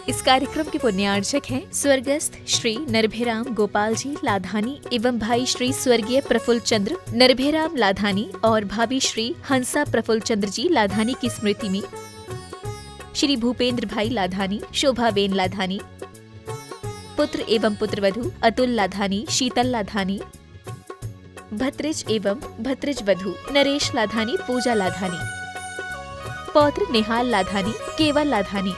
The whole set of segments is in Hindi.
इस कार्यक्रम के पुण्यार्चक हैं स्वर्गस्थ श्री नरभेराम गोपाल जी लाधानी एवं भाई श्री स्वर्गीय प्रफुल्ल चंद्र नरभेराम लाधानी और भाभी श्री हंसा प्रफुल्ल चंद्र जी लाधानी की स्मृति में श्री भूपेंद्र भाई लाधानी, शोभाबेन लाधानी, पुत्र एवं पुत्रवधू अतुल लाधानी, शीतल लाधानी, भत्रिज एवं भत्रिज वधू नरेश लाधानी, पूजा लाधानी, पौत्र निहाल लाधानी, केवल लाधानी,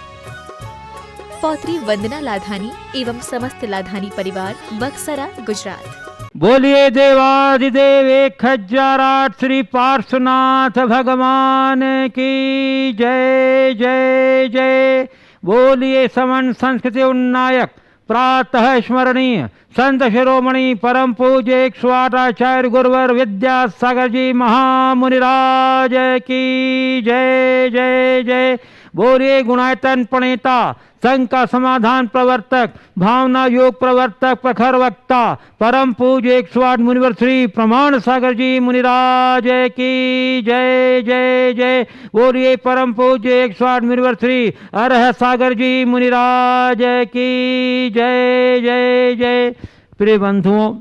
पौत्री वंदना लाधानी एवं समस्त लाधानी परिवार बक्सरा गुजरात। बोलिए देवाधिदेव एक हजाराठ श्री पार्श्वनाथ भगवान की जय जय जय। बोलिए समन संस्कृति उन्नायक प्रातः स्मरणीय संत शिरोमणि परम पूज्य 108 आचार्य गुरुवर विद्यासागर जी महामुनिराज की जय जय जय। बोलिए गुणायतन प्रणेता संघ का समाधान प्रवर्तक भावना योग प्रवर्तक प्रखर वक्ता परम पूज्य 108 मुनिवर श्री प्रमाण सागर जी मुनिराज की जय जय जय। बोलिए परम पूज्य 108 मुनिवर श्री अरह सागर जी मुनिराज की जय जय जय। प्रिय बंधुओं,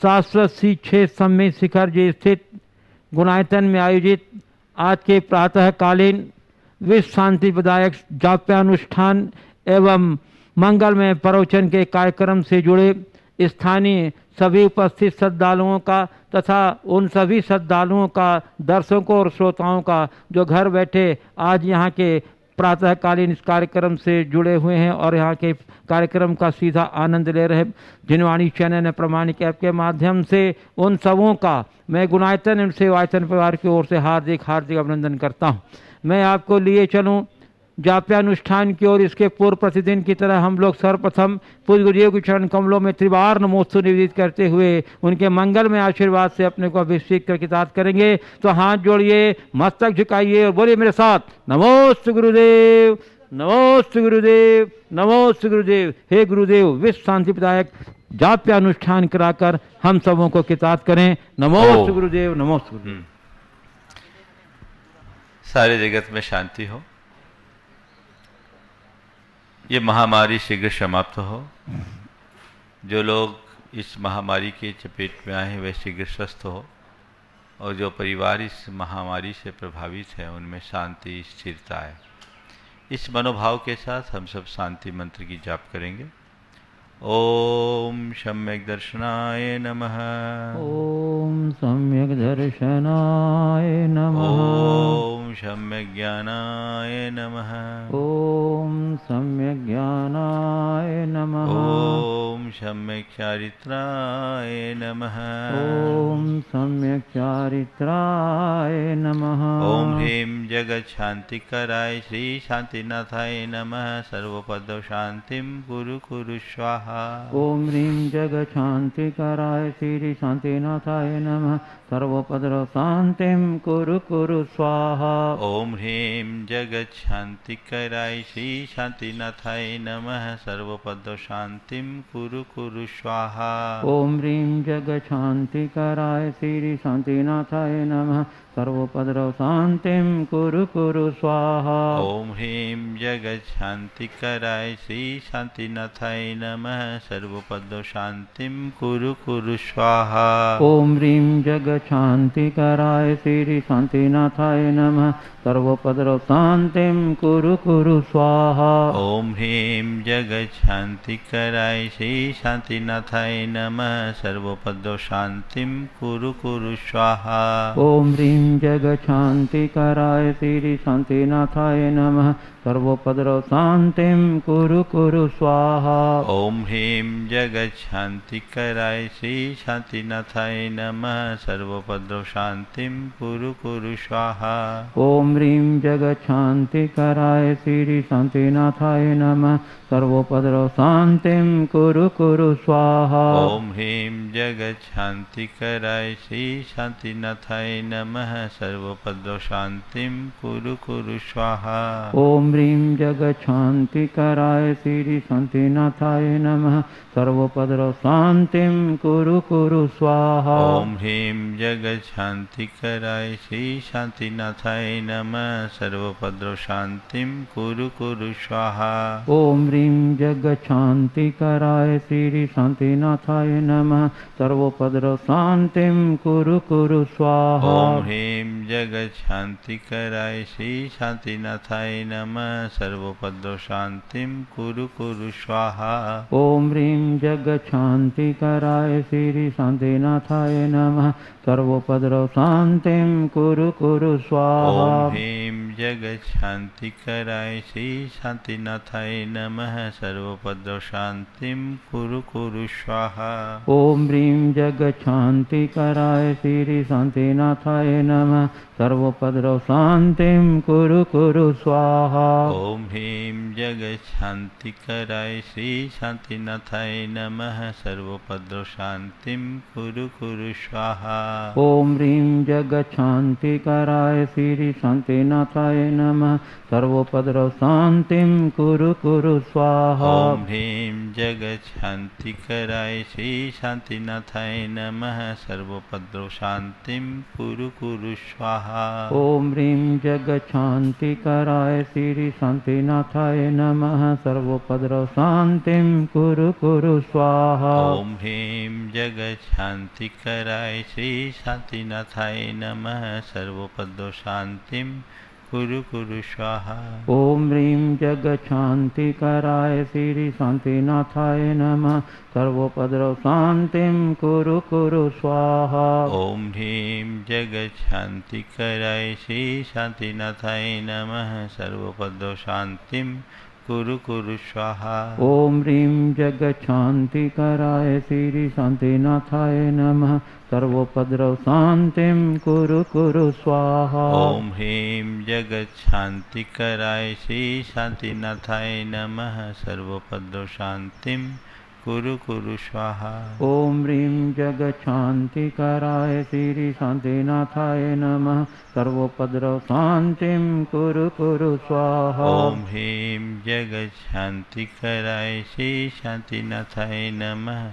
शाश्वत सी 6 सम्मेद शिखर जी स्थित गुणायतन में आयोजित आज के प्रातःकालीन विश्व शांति प्रदायक जाप्यानुष्ठान एवं मंगलमय प्रवचन के कार्यक्रम से जुड़े स्थानीय सभी उपस्थित श्रद्धालुओं का तथा उन सभी श्रद्धालुओं का दर्शकों और श्रोताओं का जो घर बैठे आज यहाँ के प्रातःकालीन इस कार्यक्रम से जुड़े हुए हैं और यहाँ के कार्यक्रम का सीधा आनंद ले रहे जिनवाणी चैनल प्रमाणिक ऐप के माध्यम से उन सबों का मैं गुणायतन एवं सेवायतन परिवार की ओर से हार्दिक हार्दिक अभिनंदन करता हूँ। मैं आपको लिए चलूँ जाप्यानुष्ठान की ओर। इसके पूर्व प्रतिदिन की तरह हम लोग सर्वप्रथम पूज्य गुरुदेव के चरण कमलों में त्रिवार नमोस्तु निवेदित करते हुए उनके मंगल में आशीर्वाद से अपने को अभिषेक कर कृतार्थ करेंगे। तो हाथ जोड़िए, मस्तक झुकाइए और बोलिए मेरे साथ नमोस्तु गुरुदेव, नमोस्तु गुरुदेव, नमोस्तु गुरुदेव। हे गुरुदेव, विश्व शांति प्रदायक जाप्यानुष्ठान कराकर हम सबों को कृतार्थ करें। नमोस्तु गुरुदेव, नमोस्तु गुरुदेव। सारे जगत में शांति हो, ये महामारी शीघ्र समाप्त हो, जो लोग इस महामारी के चपेट में आए हैं वे शीघ्र स्वस्थ हो और जो परिवार इस महामारी से प्रभावित है उनमें शांति स्थिरता है। इस मनोभाव के साथ हम सब शांति मंत्र की जाप करेंगे। ओम सम्यक दर्शनाय नमः। ओम सम्यक दर्शनाय नमः। ओम सम्यक ज्ञानाय नमः। ओम सम्यक ज्ञानाय नमः। ओम सम्यक चारित्राय नमः। ओम सम्यक चारित्राय नमः। ओम ह्रीं जगत शांतिकराय श्री शांतिनाथाय नमः। सर्वपद शांतिं कुरु कुरु स्वाहा। ओम ह्रीं जगत शांतिकराय श्री शांतिनाथाय नमः। सर्वपद शांतिं कुरु कुरु स्वाहा। ओम ह्रीं जगत शांतिकराय श्री शांतिनाथाय नमः। सर्वपद शांतिं कुरु कुरु स्वाहा। ओम ह्रीं जगत शांतिकराय श्री शांतिनाथाय नमः। सर्वपद शांतिं कुरु कुरु स्वाहा। ओम ह्रीं जगत शांतिकराय श्री शांतिनाथाय नमः। सर्वपद शांतिं कुरु कुरु स्वाहा। ओम ह्रीं जगत शांतिकराय श्री शांतिनाथाय नमः। सर्वपद शांतिं कुरु कुरु स्वाहा। ओम ह्रीं जगत शांतिकराय श्री शांतिनाथाय नमः। सर्वपद शांतिं कुरु कुरु स्वाहा। ओम ह्रीं जगत शांतिकराय श्री शांतिनाथाय नमः। सर्वपद शांतिं कुरु कुरु स्वाहा। ओम ह्रीं जगत शांतिकराय श्री शांतिनाथाय नमः। सर्वपद शांतिं कुरु कुरु स्वाहा। ओम ह्रीं जगत शांतिकराय श्री शांतिनाथाय नमः। सर्वपद शांतिं कुरु कुरु स्वाहा। ओम ह्रीं जगत शांतिकराय श्री शांतिनाथाय नमः। सर्वोपद्रवशान्तिं कुरु कुरु स्वाहा। ओम ह्रीं जगच्छान्तिकराय श्री शान्तिनाथाय नमः सर्वोपद्रव शान्तिं कुरु कुरु स्वाहा। ओम ह्रीं जगच्छान्तिकराय श्री शान्तिनाथाय नमः सर्वोपद्रवशान्तिं कुरु कुरु स्वाहा। ओम ह्रीं जगच्छान्तिकराय श्री शान्तिनाथाय नमः सर्वोपद्रव शान्तिं कुरु कुरु स्वाहा। ओम ह्रीं जगच्छान्तिकराय श्री शान्तिनाथाय नमः सर्वोपद्रवशान्तिं कुरु कुरु स्वाहा। ओम ह्रीं जगच्छान्तिकराय श्री शान्तिनाथाय नमः सर्वोपद्रव शान्तिं कुरु कुरु स्वाहा। ओम ह्रीं जगच्छान्तिकराय श्री शान्तिनाथाय नमः सर्वोपद्रवशान्तिं कुरु कुरु स्वाहा। ओम ह्रीं जगच्छान्तिकराय श्री शान्तिनाथाय नमः सर्वोपद्रव शान्तिं कुरु कुरु स्वाहा। ओम ह्रीं जगच्छान्तिकराय श्री शान्तिनाथाय नमः सर्वोपद्रवशान्तिं कुरु कुरु स्वाहा। ओम ह्रीं जगच्छान्तिकराय श्री शान्तिनाथाय नमः सर्वोपद्रव शान्तिं कुरु कुरु स्वाहा। ओम ह्रीं जगच्छान्तिकराय श्री शान्तिनाथाय नमः सर्वोपद्रवशान्तिं कुरु कुरु स्वाहा। ओम ह्रीं जगच्छान्तिकराय श्री शान्तिनाथाय नमः सर्वोपद्रव शान्तिं कुरु कुरु स्वाहा। ओम ह्रीं जगच्छान्तिकराय श्री शान्तिनाथाय नमः सर्वोपद्रवशान्तिं कुरु कुरु स्वाहा। ओम ह्रीं जगच्छान्तिकराय श्री शान्तिनाथाय नमः सर्वोपद्रव शान्तिं कुरु कुरु स्वाहा। ओम ह्रीं जगच्छान्तिकराय श्री शान्तिनाथाय नमः सर्वोपद्रवशान्तिं कुरु कुरु स्वाहा। ओम ह्रीं जगच्छान्तिकराय श्री शान्तिनाथाय नमः सर्वोपद्रव शान्तिं कुरु कुरु स्वाहा। ओम ह्रीं जगच्छान्तिकराय श्री शान्तिनाथाय नमः सर्वोपद्रवशान्तिं कुरु कुरु स्वाहा। ओम ह्रीं जगच्छान्तिकराय श्री शान्तिनाथाय नमः सर्वोपद्रव शान्तिं कुरु कुरु स्वाहा। ओम ह्रीं जगच्छान्तिकराय श्री शान्तिनाथाय नमः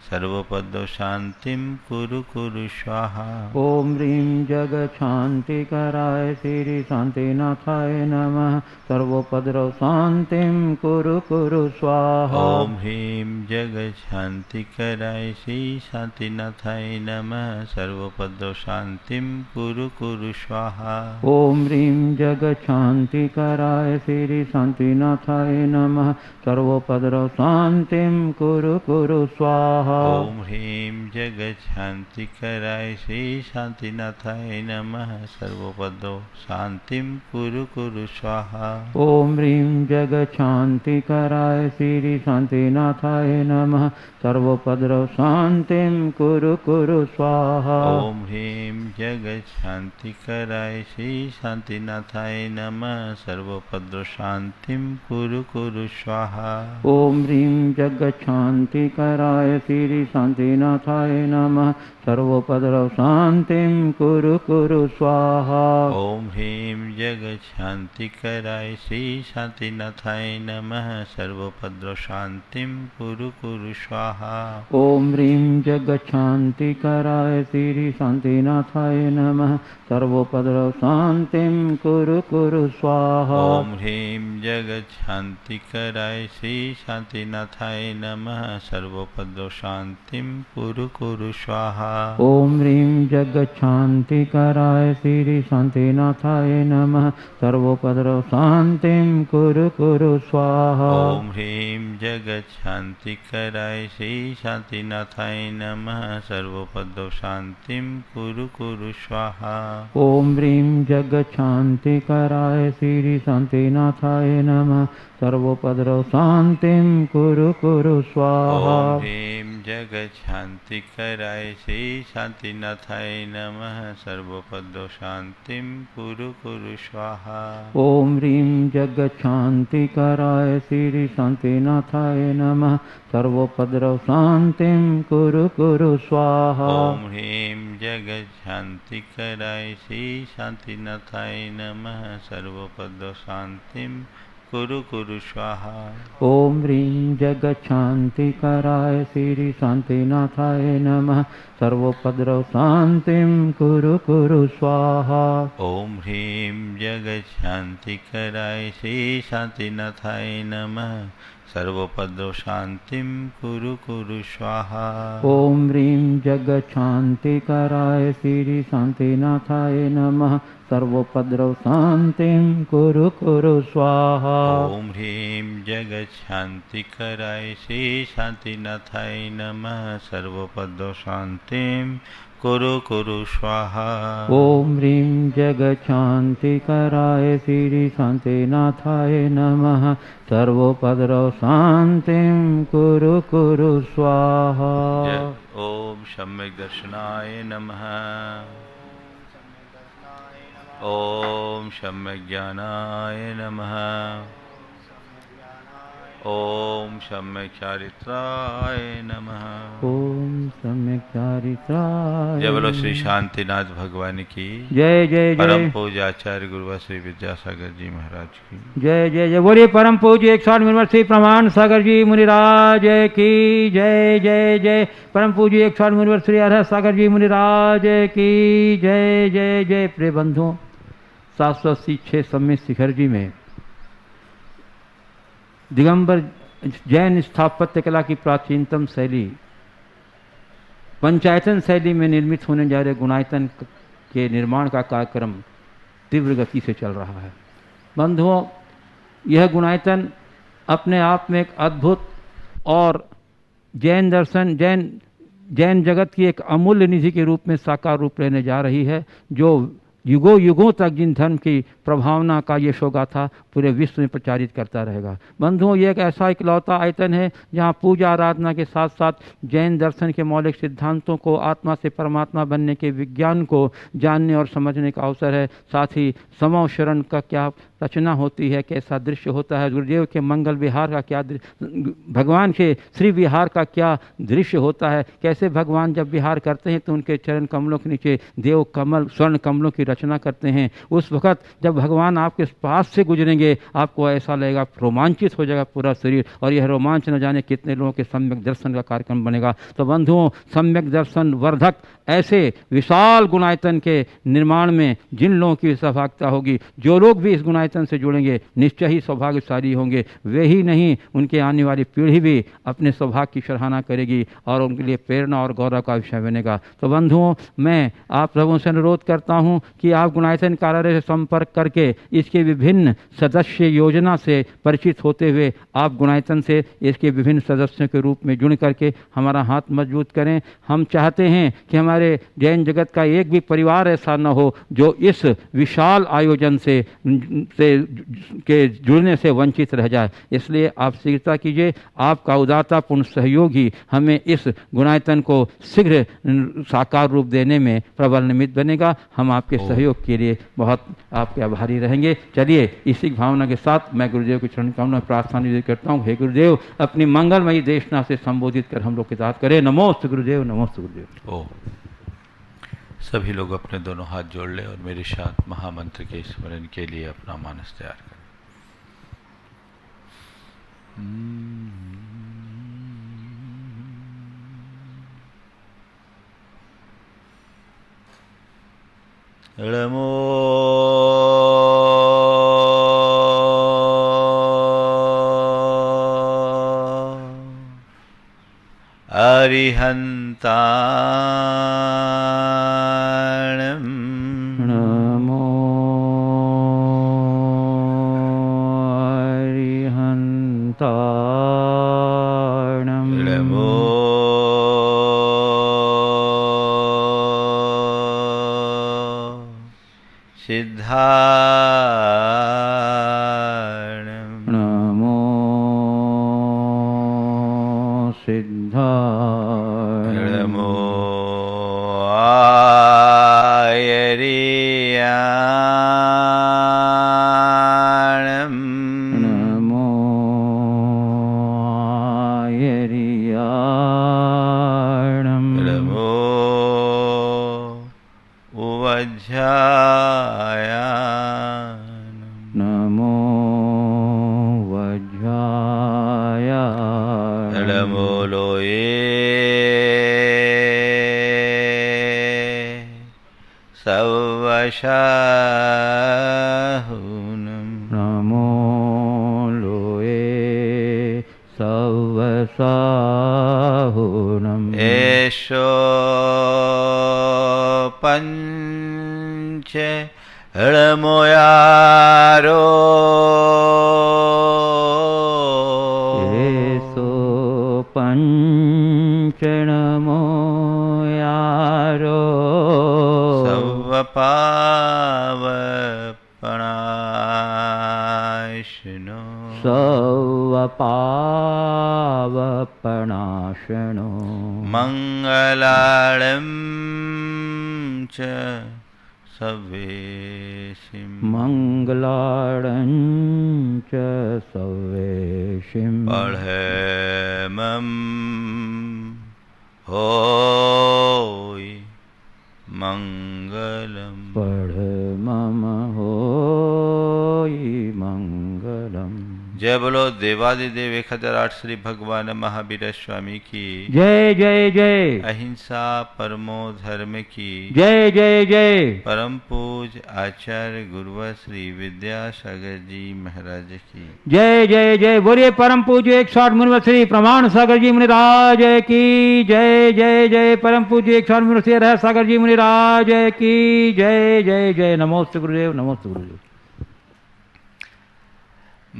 सर्वोपद्रवशान्तिं कुरु कुरु स्वाहा। ओम ह्रीं जगच्छान्तिकराय श्री शान्तिनाथाय नमः सर्वोपद्रव शान्तिं कुरु कुरु स्वाहा। ओम ह्रीं जगच्छान्तिकराय श्री शान्तिनाथाय नमः सर्वोपद्रवशान्तिं कुरु कुरु स्वाहा। ओम ह्रीं जगच्छान्तिकराय श्री शान्तिनाथाय नमः सर्वोपद्रव शान्तिं कुरु कुरु स्वाहा। ओम ह्रीं जगच्छान्तिकराय श्री शान्तिनाथाय नमः सर्वोपद्रवशान्तिं कुरु कुरु स्वाहा। ओम ह्रीं जगच्छान्तिकराय श्री शान्तिनाथाय नमः सर्वोपद्रव शान्तिं कुरु कुरु स्वाहा। ओम ह्रीं जगच्छान्तिकराय श्री शान्तिनाथाय नमः सर्वोपद्रवशान्तिं कुरु कुरु स्वाहा। ओम ह्रीं जगच्छान्तिकराय श्री शान्तिनाथाय नमः सर्वोपद्रव शान्तिं कुरु कुरु स्वाहा। ओम ह्रीं जगच्छान्तिकराय श्री शान्तिनाथाय नमः सर्वोपद्रवशान्तिं कुरु कुरु स्वाहा। ओम ह्रीं जगच्छान्तिकराय श्री शान्तिनाथाय नमः सर्वोपद्रव शान्तिं कुरु कुरु स्वाहा। ओम ह्रीं जगच्छान्तिकराय श्री शान्तिनाथाय नमः सर्वोपद्रवशान्तिं कुरु कुरु स्वाहा। ओम ह्रीं जगच्छान्तिकराय श्री शान्तिनाथाय नमः सर्वोपद्रव शान्तिं कुरु कुरु स्वाहा। ओम ह्रीं जगच्छान्तिकराय श्री शान्तिनाथाय नमः सर्वोपद्रवशान्तिं कुरु कुरु स्वाहा। ओम ह्रीं जगच्छान्तिकराय श्री शान्तिनाथाय नमः सर्वोपद्रव शान्तिं कुरु कुरु स्वाहा। ओम ह्रीं जगच्छान्तिकराय श्री शान्तिनाथाय नमः सर्वोपद्रवशान्तिं कुरु कुरु स्वाहा। ओम ह्रीं जगच्छान्तिकराय श्री शान्तिनाथाय नमः सर्वोपद्रव शान्तिं कुरु कुरु स्वाहा। ओम ह्रीं जगत शांति कराय श्री शांतिनाथाय नमः सर्वपद शांतिम कुरु कुरु स्वाहा। ओम ह्रीं जगत शांति कराय श्री शांतिनाथाय नमः सर्वोपद्रव शांतिम कुरु कुरु स्वाहा। ओम ह्रीं जगत शांति कराय श्री शांतिनाथाय नमः सर्वोपद्रव शांतिम कुरु कुरु स्वाहा। ओम ह्रीं जगत शांति कराय श्री शांतिनाथाय नमः सर्वोपद्रव शांतिम कुरु कुरु स्वाहा। ओम ह्रीं जगत शांति कराय श्री शांतिनाथाय नमः सर्वोपद्रव शांतिम कुरु कुरु स्वाहा। ओम ह्रीं जगत शांति कराय श्री शांतिनाथाय नमः सर्वोपद्रव शांतिम कुरु कुरु स्वाहा। ओम सम्यक दर्शनाय नमः। ओम सम्यक ज्ञानाय नमः। ओम सम्यक चारित्राय नमः। ओम सम्यक चारित्राय। जय बोलो श्री शांतिनाथ भगवान की जय जय परम जय। पूज्य आचार्य गुरुवा श्री विद्यासागर जी महाराज की जय जय जय। बोलिए परम पूज्य 108 मिनट श्री प्रमाण सागर जी मुनिराज की जय जय जय। परम पूज्य 108 मिनट श्री अरहत सागर जी मुनिराज की जय जय जय। प्रिय बंधुओं, 786 सम्मित शिखर जी में दिगंबर जैन स्थापत्य कला की प्राचीनतम शैली पंचायतन शैली में निर्मित होने जा रहे गुणायतन के निर्माण का कार्यक्रम तीव्र गति से चल रहा है। बंधुओं, यह गुणायतन अपने आप में एक अद्भुत और जैन दर्शन जैन जगत की एक अमूल्य निधि के रूप में साकार रूप लेने जा रही है, जो युगों युगों तक जिन धर्म की प्रभावना का ये शोगाथा पूरे विश्व में प्रचारित करता रहेगा। बंधुओं, ये एक ऐसा इकलौता आयतन है जहाँ पूजा आराधना के साथ साथ जैन दर्शन के मौलिक सिद्धांतों को, आत्मा से परमात्मा बनने के विज्ञान को जानने और समझने का अवसर है। साथ ही समव शरण का क्या रचना होती है, कैसा दृश्य होता है, गुरुदेव के मंगल विहार का क्या भगवान के श्री विहार का क्या दृश्य होता है, कैसे भगवान जब विहार करते हैं तो उनके चरण कमलों के नीचे देव कमल स्वर्ण कमलों की रचना करते हैं। उस वक़्त जब भगवान आपके पास से गुजरेंगे आपको ऐसा लगेगा, रोमांचित हो जाएगा पूरा शरीर, और यह रोमांच न जाने कितने लोगों के सम्यक दर्शन का कार्यक्रम बनेगा। तो बंधुओं, सम्यक दर्शन वर्धक ऐसे विशाल गुणायतन के निर्माण में जिन लोगों की सहभागिता होगी, जो लोग भी इस गुणायतन से जुड़ेंगे निश्चय ही सौभाग्यशाली होंगे। वे ही नहीं, उनके आने वाली पीढ़ी भी अपने सौभाग्य की सराहना करेगी और उनके लिए प्रेरणा और गौरव का विषय बनेगा। तो बंधुओं, मैं आप लोगों से अनुरोध करता हूं कि आप गुणायतन कार्यालय से संपर्क करके इसके विभिन्न सदस्य योजना से परिचित होते हुए आप गुणायतन से इसके विभिन्न सदस्यों के रूप में जुड़ करके हमारा हाथ मजबूत करें। हम चाहते हैं कि हमारे जैन जगत का एक भी परिवार ऐसा न हो जो इस विशाल आयोजन से के जुड़ने से वंचित रह जाए। इसलिए आप शीघ्रता कीजिए, आपका उदारतापूर्ण सहयोग ही हमें इस गुणायतन को शीघ्र साकार रूप देने में प्रबल निमित्त बनेगा। हम आपके सहयोग के लिए बहुत आपके आभारी रहेंगे। चलिए, इसी भावना के साथ मैं गुरुदेव की चरण कमलों में प्रार्थना निवेदन करता हूँ। हे गुरुदेव, अपनी मंगलमयी देशना से संबोधित कर हम लोग के साथ करें। नमोस्तु गुरुदेव, नमोस्तु गुरुदेव। ओ सभी लोग अपने दोनों हाथ जोड़ लें और मेरे साथ महामंत्र के स्मरण के लिए अपना मानस तैयार करें। नमो अरिहन्ताणं नमो अरिहन्ताणं नमो सिद्धाणं नमो सिद्धाणं नमो आयर्याणं नमो आयर्याणं नमो साहुनम नमो लोए सवसाहुनम एषो पंच हळमोयारो एसो पंचणमो यारो सवपावपणाशनो सवपावपणाशनो मंगलाळं च सवेशिं मंगलाळं च सवेशिं पढ़मं होय मंगलम पढ़मम होई मंगलम। जय बोलो देवादिदेव 1008 श्री भगवान महावीर स्वामी की जय जय जय। अहिंसा परमो धर्म की जय जय जय। परम पूज आचार्य गुरुवर श्री विद्यासागर जी महाराज की जय जय जय। बोलिए परम पूज्य 108 मुनिवर श्री प्रमाण सागर जी मुनिराज की जय जय जय। परम पूज्य 108 मुनिवर श्री रह सागर जी मुनिराज की जय जय जय। नमोस्तु गुरुदेव, नमोस्तु गुरुदेव।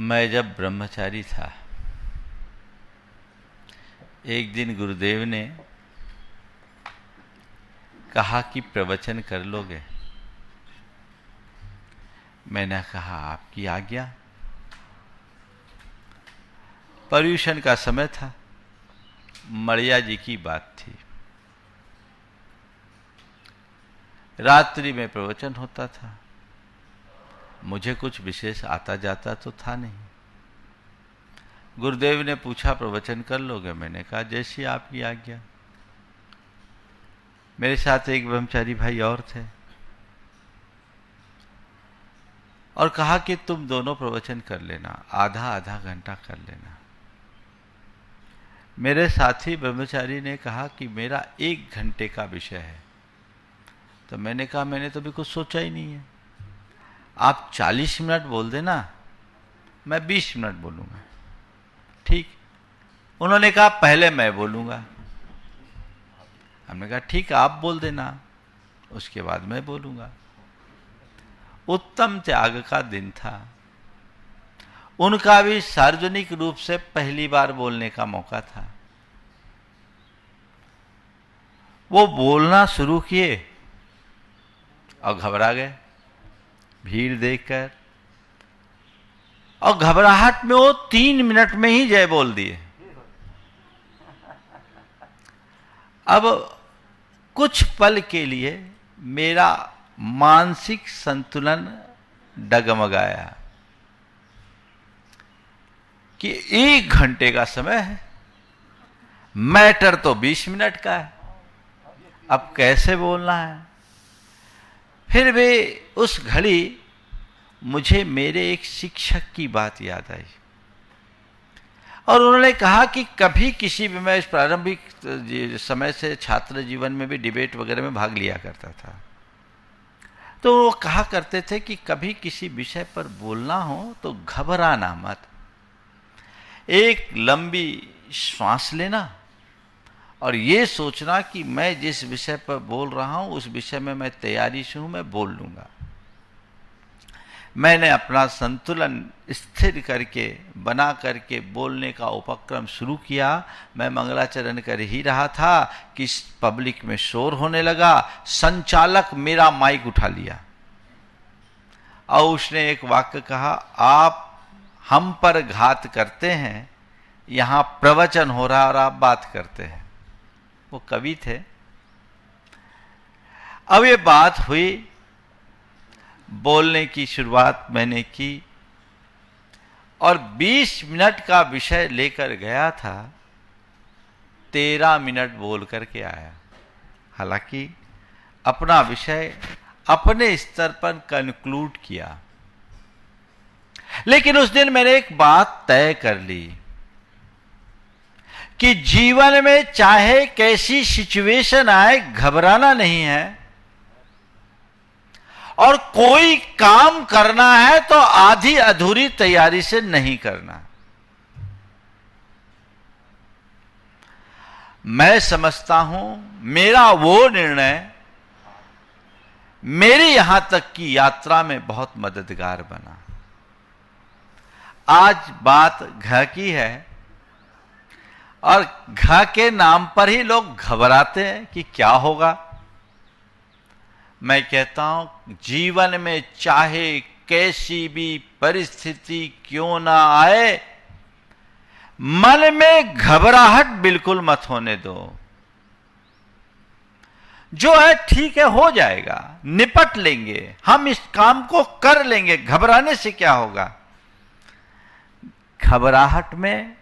मैं जब ब्रह्मचारी था, एक दिन गुरुदेव ने कहा कि प्रवचन कर लोगे। मैंने कहा आपकी आज्ञा। पर्यूषण का समय था, मड़िया जी की बात थी। रात्रि में प्रवचन होता था। मुझे कुछ विशेष आता जाता तो था नहीं। गुरुदेव ने पूछा प्रवचन कर लोगे? मैंने कहा जैसी आपकी आज्ञा। मेरे साथ एक ब्रह्मचारी भाई और थे और कहा कि तुम दोनों प्रवचन कर लेना, आधा आधा घंटा कर लेना। मेरे साथी ब्रह्मचारी ने कहा कि मेरा 1 घंटे का विषय है। तो मैंने कहा मैंने तो भी कुछ सोचा ही नहीं है, आप 40 मिनट बोल देना, मैं 20 मिनट बोलूँगा। ठीक। उन्होंने कहा पहले मैं बोलूँगा। हमने कहा ठीक, आप बोल देना, उसके बाद मैं बोलूँगा। उत्तम त्याग का दिन था। उनका भी सार्वजनिक रूप से पहली बार बोलने का मौका था। वो बोलना शुरू किए और घबरा गए भीड़ देखकर, और घबराहट में वो 3 मिनट में ही जय बोल दिए। अब कुछ पल के लिए मेरा मानसिक संतुलन डगमगाया कि 1 घंटे का समय है, मैटर तो 20 मिनट का है, अब कैसे बोलना है। फिर भी उस घड़ी मुझे मेरे एक शिक्षक की बात याद आई और उन्होंने कहा कि कभी किसी भी, मैं इस प्रारंभिक समय से छात्र जीवन में भी डिबेट वगैरह में भाग लिया करता था, तो वो कहा करते थे कि कभी किसी विषय पर बोलना हो तो घबराना मत, एक लंबी श्वास लेना और ये सोचना कि मैं जिस विषय पर बोल रहा हूं उस विषय में मैं तैयारी से हूं, मैं बोल लूंगा। मैंने अपना संतुलन स्थिर करके बना करके बोलने का उपक्रम शुरू किया। मैं मंगलाचरण कर ही रहा था कि पब्लिक में शोर होने लगा। संचालक मेरा माइक उठा लिया और उसने एक वाक्य कहा, आप हम पर घात करते हैं, यहां प्रवचन हो रहा और आप बात करते हैं। वो कवि थे। अब ये बात हुई, बोलने की शुरुआत मैंने की और 20 मिनट का विषय लेकर गया था, 13 मिनट बोल करके आया। हालांकि अपना विषय अपने स्तर पर कंक्लूड किया, लेकिन उस दिन मैंने एक बात तय कर ली कि जीवन में चाहे कैसी सिचुएशन आए घबराना नहीं है और कोई काम करना है तो आधी अधूरी तैयारी से नहीं करना। मैं समझता हूं मेरा वो निर्णय मेरी यहां तक की यात्रा में बहुत मददगार बना। आज बात घ की है और घ के नाम पर ही लोग घबराते हैं कि क्या होगा। मैं कहता हूं जीवन में चाहे कैसी भी परिस्थिति क्यों ना आए, मन में घबराहट बिल्कुल मत होने दो। जो है ठीक है, हो जाएगा, निपट लेंगे, हम इस काम को कर लेंगे, घबराने से क्या होगा। घबराहट में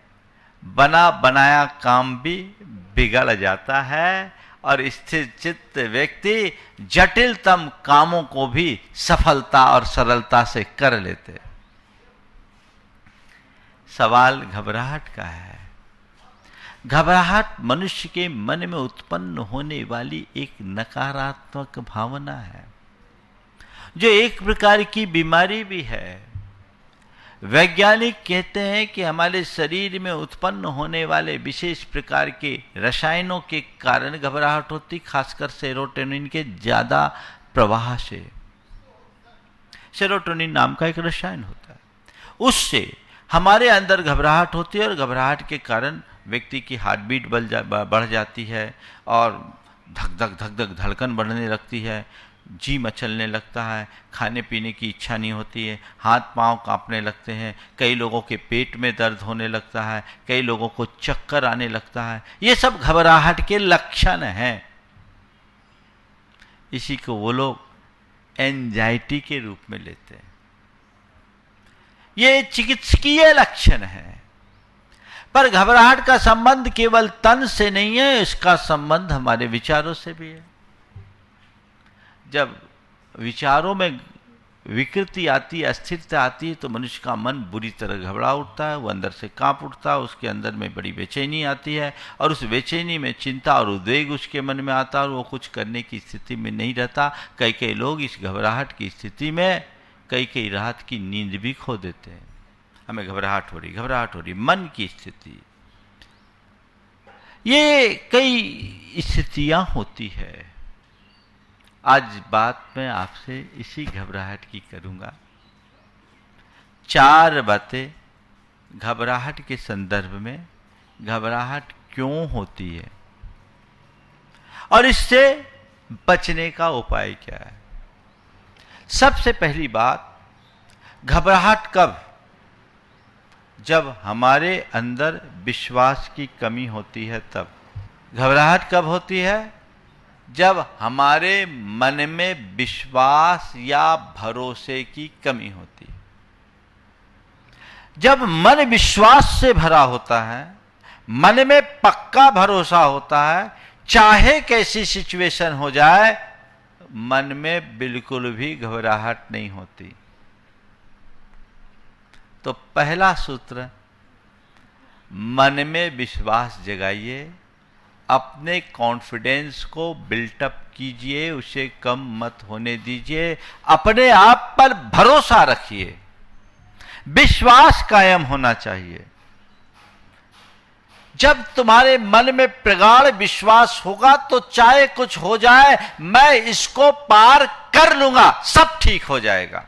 बना बनाया काम भी बिगड़ जाता है और स्थिर चित्त व्यक्ति जटिलतम कामों को भी सफलता और सरलता से कर लेते। सवाल घबराहट का है। घबराहट मनुष्य के मन में उत्पन्न होने वाली एक नकारात्मक भावना है, जो एक प्रकार की बीमारी भी है। वैज्ञानिक कहते हैं कि हमारे शरीर में उत्पन्न होने वाले विशेष प्रकार के रसायनों के कारण घबराहट होती, खासकर सेरोटोनिन के ज्यादा प्रवाह से। सेरोटोनिन नाम का एक रसायन होता है, उससे हमारे अंदर घबराहट होती है और घबराहट के कारण व्यक्ति की हार्ट बीट बढ़ जाती है और धक धक धड़कन बढ़ने लगती है, जी मचलने लगता है, खाने पीने की इच्छा नहीं होती है, हाथ पांव कांपने लगते हैं, कई लोगों के पेट में दर्द होने लगता है, कई लोगों को चक्कर आने लगता है। ये सब घबराहट के लक्षण हैं। इसी को वो लोग एंजाइटी के रूप में लेते हैं। ये चिकित्सकीय लक्षण है। पर घबराहट का संबंध केवल तन से नहीं है, इसका संबंध हमारे विचारों से भी है। जब विचारों में विकृति आती है, अस्थिरता आती है, तो मनुष्य का मन बुरी तरह घबरा उठता है, वो अंदर से कांप उठता है, उसके अंदर में बड़ी बेचैनी आती है और उस बेचैनी में चिंता और उद्वेग उसके मन में आता है और वो कुछ करने की स्थिति में नहीं रहता। कई कई लोग इस घबराहट की स्थिति में कई रात की नींद भी खो देते हैं। हमें घबराहट हो रही, मन की स्थिति, ये कई स्थितियां होती है। आज बात मैं आपसे इसी घबराहट की करूंगा। 4 बातें घबराहट के संदर्भ में, घबराहट क्यों होती है और इससे बचने का उपाय क्या है। सबसे पहली बात, घबराहट कब? जब हमारे अंदर विश्वास की कमी होती है तब। घबराहट कब होती है? जब हमारे मन में विश्वास या भरोसे की कमी होती है। जब मन विश्वास से भरा होता है, मन में पक्का भरोसा होता है, चाहे कैसी सिचुएशन हो जाए, मन में बिल्कुल भी घबराहट नहीं होती। तो पहला सूत्र, मन में विश्वास जगाइए, अपने कॉन्फिडेंस को बिल्टअप कीजिए, उसे कम मत होने दीजिए, अपने आप पर भरोसा रखिए, विश्वास कायम होना चाहिए। जब तुम्हारे मन में प्रगाढ़ विश्वास होगा तो चाहे कुछ हो जाए, मैं इसको पार कर लूंगा, सब ठीक हो जाएगा।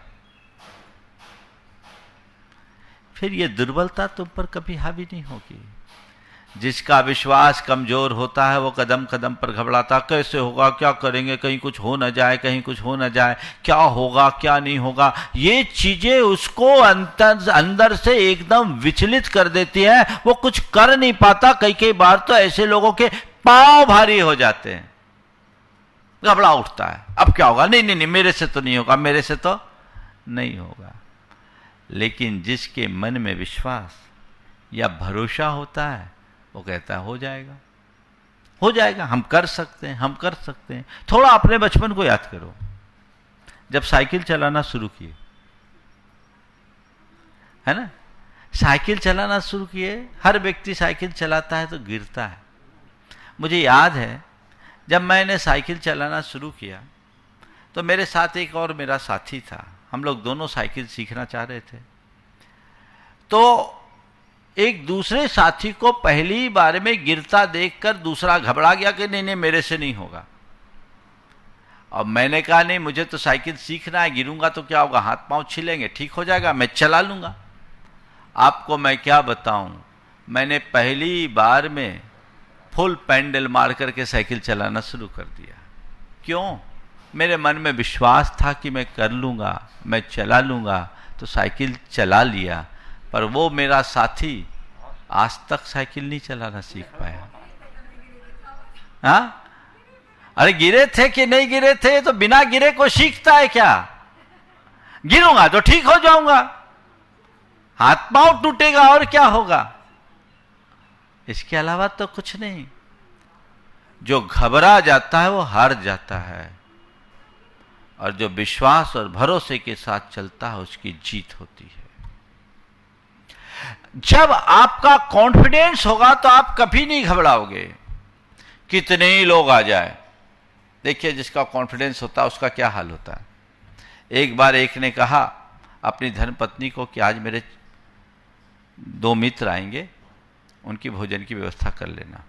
फिर ये दुर्बलता तुम पर कभी हावी नहीं होगी। जिसका विश्वास कमजोर होता है वो कदम कदम पर घबराता, कैसे होगा, क्या करेंगे, कहीं कुछ हो न जाए, कहीं कुछ हो न जाए, क्या होगा क्या नहीं होगा, ये चीजें उसको अंदर से एकदम विचलित कर देती हैं। वो कुछ कर नहीं पाता। कई बार तो ऐसे लोगों के पांव भारी हो जाते हैं, घबरा उठता है, अब क्या होगा, नहीं मेरे से तो नहीं होगा, मेरे से तो नहीं होगा। लेकिन जिसके मन में विश्वास या भरोसा होता है वो कहता है हो जाएगा, हो जाएगा, हम कर सकते हैं, हम कर सकते हैं। थोड़ा अपने बचपन को याद करो, जब साइकिल चलाना शुरू किए, है ना, साइकिल चलाना शुरू किए, हर व्यक्ति साइकिल चलाता है तो गिरता है। मुझे याद है जब मैंने साइकिल चलाना शुरू किया तो मेरे साथ एक और मेरा साथी था, हम लोग दोनों साइकिल सीखना चाह रहे थे। तो एक दूसरे साथी को पहली बार में गिरता देखकर दूसरा घबरा गया कि नहीं नहीं मेरे से नहीं होगा। अब मैंने कहा नहीं, मुझे तो साइकिल सीखना है, गिरूंगा तो क्या होगा, हाथ पांव छिलेंगे, ठीक हो जाएगा, मैं चला लूंगा। आपको मैं क्या बताऊं, मैंने पहली बार में फुल पैंडल मार करके साइकिल चलाना शुरू कर दिया। क्यों? मेरे मन में विश्वास था कि मैं कर लूंगा, मैं चला लूंगा, तो साइकिल चला लिया। पर वो मेरा साथी आज तक साइकिल नहीं चलाना सीख पाया। हाँ, अरे गिरे थे कि नहीं गिरे थे, तो बिना गिरे को सीखता है क्या? गिरूंगा तो ठीक हो जाऊंगा, हाथ पांव टूटेगा और क्या होगा, इसके अलावा तो कुछ नहीं। जो घबरा जाता है वो हार जाता है, और जो विश्वास और भरोसे के साथ चलता है उसकी जीत होती है। जब आपका कॉन्फिडेंस होगा तो आप कभी नहीं घबराओगे, कितने ही लोग आ जाए। देखिए, जिसका कॉन्फिडेंस होता है उसका क्या हाल होता है। एक बार एक ने कहा अपनी धर्मपत्नी को कि आज मेरे 2 मित्र आएंगे, उनकी भोजन की व्यवस्था कर लेना।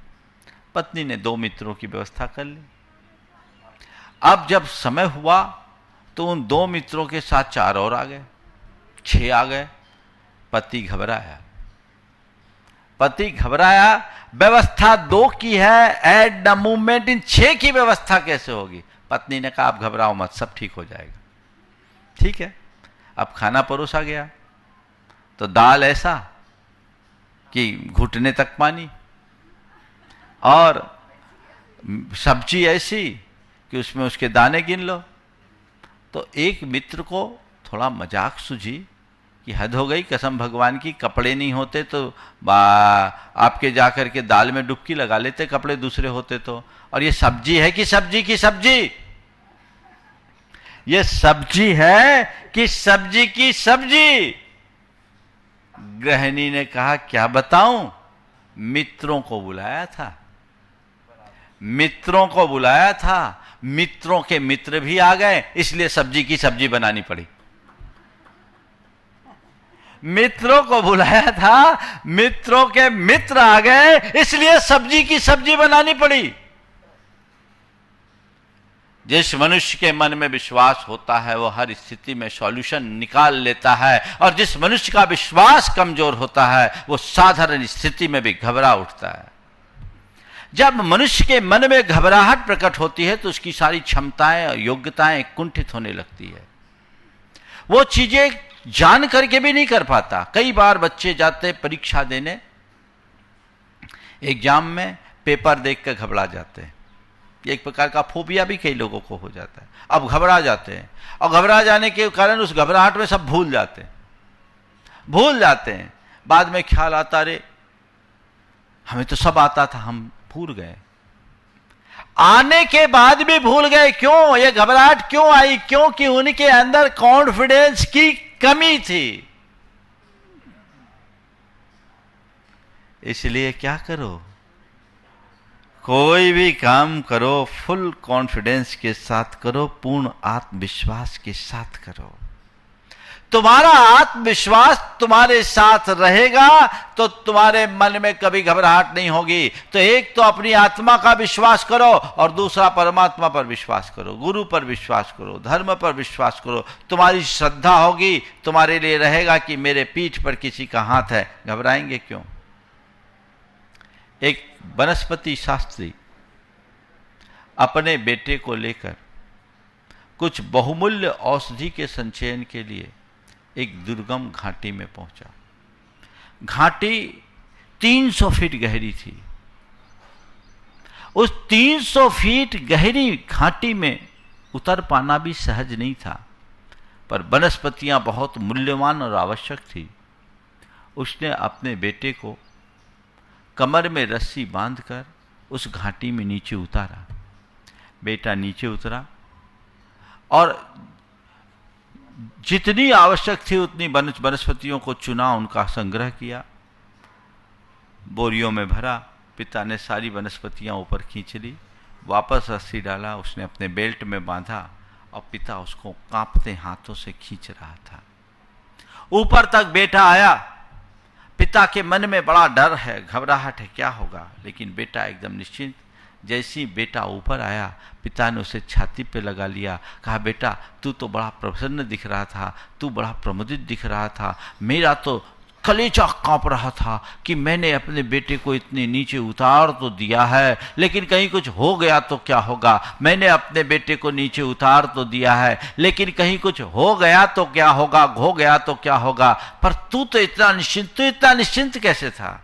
पत्नी ने 2 मित्रों की व्यवस्था कर ली। अब जब समय हुआ तो उन 2 मित्रों के साथ 4 और आ गए, 6 आ गए। पति घबराया, व्यवस्था 2 की है, एट द मूवमेंट इन 6 की व्यवस्था कैसे होगी। पत्नी ने कहा आप घबराओ मत, सब ठीक हो जाएगा। ठीक है, अब खाना परोसा गया तो दाल ऐसा कि घुटने तक पानी, और सब्जी ऐसी कि उसमें उसके दाने गिन लो। तो एक मित्र को थोड़ा मजाक सूझी कि हद हो गई, कसम भगवान की, कपड़े नहीं होते तो आपके जाकर के दाल में डुबकी लगा लेते, कपड़े दूसरे होते तो। और ये सब्जी है कि सब्जी की सब्जी, ये सब्जी है कि सब्जी की सब्जी। गृहिणी ने कहा क्या बताऊं, मित्रों को बुलाया था, मित्रों को बुलाया था, मित्रों के मित्र भी आ गए, इसलिए सब्जी की सब्जी बनानी पड़ी। मित्रों को बुलाया था, मित्रों के मित्र आ गए, इसलिए सब्जी की सब्जी बनानी पड़ी। जिस मनुष्य के मन में विश्वास होता है वो हर स्थिति में सॉल्यूशन निकाल लेता है, और जिस मनुष्य का विश्वास कमजोर होता है वो साधारण स्थिति में भी घबरा उठता है। जब मनुष्य के मन में घबराहट प्रकट होती है तो उसकी सारी क्षमताएं और योग्यताएं कुंठित होने लगती है, वो चीजें जान करके भी नहीं कर पाता। कई बार बच्चे जाते परीक्षा देने, एग्जाम में पेपर देख कर घबरा जाते हैं। एक प्रकार का फोबिया भी कई लोगों को हो जाता है। अब घबरा जाते हैं, और घबरा जाने के कारण उस घबराहट में सब भूल जाते हैं। बाद में ख्याल आता, रे हमें तो सब आता था, हम भूल गए। आने के बाद भी भूल गए, क्यों? ये घबराहट क्यों आई? क्योंकि उनके अंदर कॉन्फिडेंस की कमी थी। इसलिए क्या करो, कोई भी काम करो फुल कॉन्फिडेंस के साथ करो, पूर्ण आत्मविश्वास के साथ करो। तुम्हारा आत्मविश्वास तुम्हारे साथ रहेगा तो तुम्हारे मन में कभी घबराहट नहीं होगी। तो एक तो अपनी आत्मा का विश्वास करो, और दूसरा परमात्मा पर विश्वास करो, गुरु पर विश्वास करो, धर्म पर विश्वास करो। तुम्हारी श्रद्धा होगी, तुम्हारे लिए रहेगा कि मेरे पीठ पर किसी का हाथ है, घबराएंगे क्यों? एक वनस्पति शास्त्री अपने बेटे को लेकर कुछ बहुमूल्य औषधि के संचयन के लिए एक दुर्गम घाटी में पहुंचा। घाटी 300 फीट गहरी थी। उस 300 फीट गहरी घाटी में उतर पाना भी सहज नहीं था, पर वनस्पतियां बहुत मूल्यवान और आवश्यक थी। उसने अपने बेटे को कमर में रस्सी बांधकर उस घाटी में नीचे उतारा। बेटा नीचे उतरा और जितनी आवश्यक थी उतनी वनस्पतियों को चुना, उनका संग्रह किया, बोरियों में भरा। पिता ने सारी वनस्पतियां ऊपर खींच ली, वापस रस्सी डाला, उसने अपने बेल्ट में बांधा और पिता उसको कांपते हाथों से खींच रहा था। ऊपर तक बेटा आया, पिता के मन में बड़ा डर है, घबराहट है, क्या होगा, लेकिन बेटा एकदम निश्चिंत। जैसे ही बेटा ऊपर आया, पिता ने उसे छाती पे लगा लिया, कहा बेटा तू तो बड़ा प्रसन्न दिख रहा था, तू बड़ा प्रमुदित दिख रहा था, मेरा तो कलेजा कांप रहा था कि मैंने अपने बेटे को इतने नीचे उतार तो दिया है, लेकिन कहीं कुछ हो गया तो क्या होगा। मैंने अपने बेटे को नीचे उतार तो दिया है, लेकिन कहीं कुछ हो गया तो क्या होगा, हो गया तो क्या होगा। पर तू तो इतना निश्चिंत कैसे था।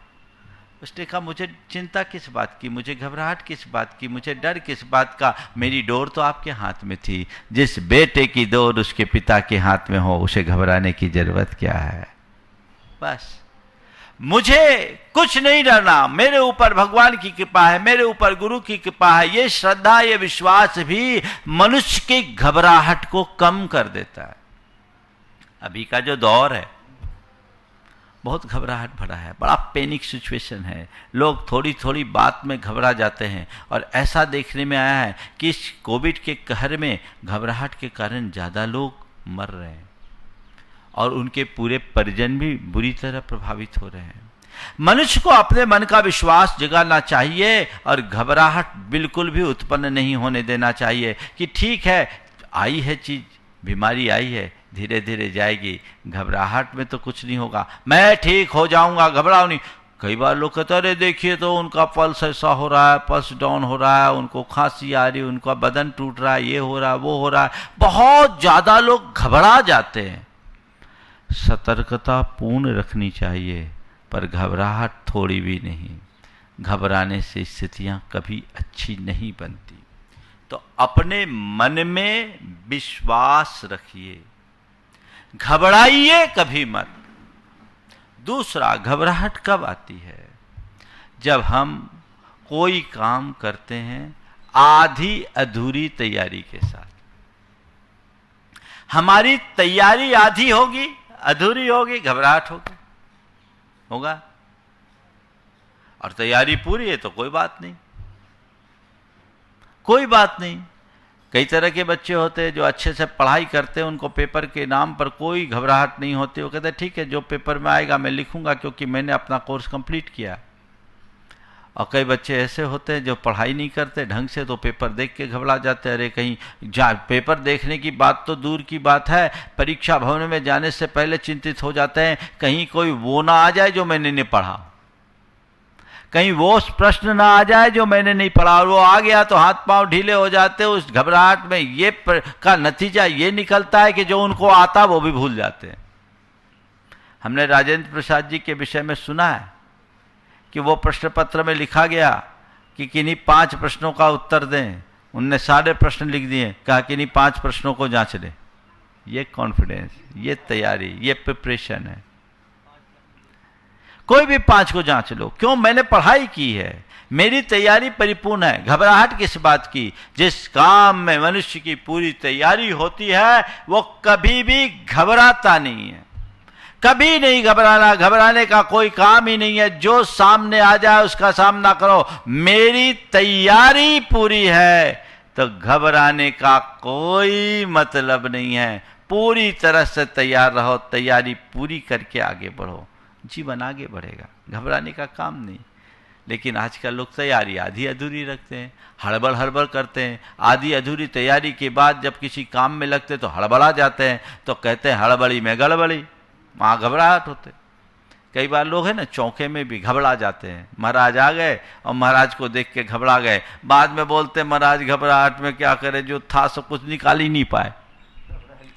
उसने कहा मुझे चिंता किस बात की, मुझे घबराहट किस बात की, मुझे डर किस बात का, मेरी डोर तो आपके हाथ में थी। जिस बेटे की डोर उसके पिता के हाथ में हो, उसे घबराने की जरूरत क्या है। बस मुझे कुछ नहीं डरना, मेरे ऊपर भगवान की कृपा है, मेरे ऊपर गुरु की कृपा है। ये श्रद्धा, ये विश्वास भी मनुष्य की घबराहट को कम कर देता है। अभी का जो दौर है बहुत घबराहट भरा है, बड़ा पैनिक सिचुएशन है, लोग थोड़ी थोड़ी बात में घबरा जाते हैं। और ऐसा देखने में आया है कि इस कोविड के कहर में घबराहट के कारण ज़्यादा लोग मर रहे हैं और उनके पूरे परिजन भी बुरी तरह प्रभावित हो रहे हैं। मनुष्य को अपने मन का विश्वास जगाना चाहिए और घबराहट बिल्कुल भी उत्पन्न नहीं होने देना चाहिए कि ठीक है, आई है चीज, बीमारी आई है, धीरे धीरे जाएगी, घबराहट में तो कुछ नहीं होगा, मैं ठीक हो जाऊंगा, घबराओ नहीं। कई बार लोग कहते हैं अरे देखिए तो उनका पल्स ऐसा हो रहा है, पल्स डाउन हो रहा है, उनको खांसी आ रही है, उनका बदन टूट रहा है, ये हो रहा है, वो हो रहा है। बहुत ज्यादा लोग घबरा जाते हैं। सतर्कता पूर्ण रखनी चाहिए, पर घबराहट थोड़ी भी नहीं। घबराने से स्थितियां कभी अच्छी नहीं बनती। तो अपने मन में विश्वास रखिए, घबराइए कभी मत। दूसरा, घबराहट कब आती है? जब हम कोई काम करते हैं आधी अधूरी तैयारी के साथ। हमारी तैयारी आधी होगी, अधूरी होगी, घबराहट होगा। और तैयारी पूरी है तो कोई बात नहीं, कोई बात नहीं। कई तरह के बच्चे होते हैं जो अच्छे से पढ़ाई करते हैं, उनको पेपर के नाम पर कोई घबराहट नहीं होती। वो कहते हैं ठीक है, जो पेपर में आएगा मैं लिखूंगा क्योंकि मैंने अपना कोर्स कंप्लीट किया। और कई बच्चे ऐसे होते हैं जो पढ़ाई नहीं करते ढंग से, तो पेपर देख के घबरा जाते हैं। अरे कहीं पेपर देखने की बात तो दूर की बात है, परीक्षा भवन में जाने से पहले चिंतित हो जाते हैं कहीं कोई वो ना आ जाए जो मैंने नहीं पढ़ा, कहीं वो प्रश्न ना आ जाए जो मैंने नहीं पढ़ा, और वो आ गया तो हाथ पांव ढीले हो जाते हैं। उस घबराहट में ये का नतीजा ये निकलता है कि जो उनको आता वो भी भूल जाते हैं। हमने राजेंद्र प्रसाद जी के विषय में सुना है कि वो प्रश्न पत्र में लिखा गया कि किन्हीं 5 प्रश्नों का उत्तर दें। उनने सारे प्रश्न लिख दिए, कहा किन्हीं 5 प्रश्नों को जांच लें। ये कॉन्फिडेंस, ये तैयारी, ये प्रिपरेशन है। कोई भी 5 को जांच लो, क्यों? मैंने पढ़ाई की है, मेरी तैयारी परिपूर्ण है। घबराहट किस बात की? जिस काम में मनुष्य की पूरी तैयारी होती है वो कभी भी घबराता नहीं है, कभी नहीं घबराना। घबराने का कोई काम ही नहीं है, जो सामने आ जाए उसका सामना करो। मेरी तैयारी पूरी है तो घबराने का कोई मतलब नहीं है। पूरी तरह से तैयार रहो, तैयारी पूरी करके आगे बढ़ो, जीवन आगे बढ़ेगा। घबराने का काम नहीं। लेकिन आजकल लोग तैयारी आधी अधूरी रखते हैं, हड़बड़ करते हैं। आधी अधूरी तैयारी के बाद जब किसी काम में लगते तो हड़बड़ा जाते हैं, तो कहते हैं हड़बड़ी में गड़बड़ी, वहाँ घबराहट होते। कई बार लोग हैं ना चौके में भी घबरा जाते हैं। महाराज आ गए और महाराज को देख के घबरा गए, बाद में बोलते महाराज घबराहट में क्या करे, जो था सब कुछ निकाल ही नहीं पाए,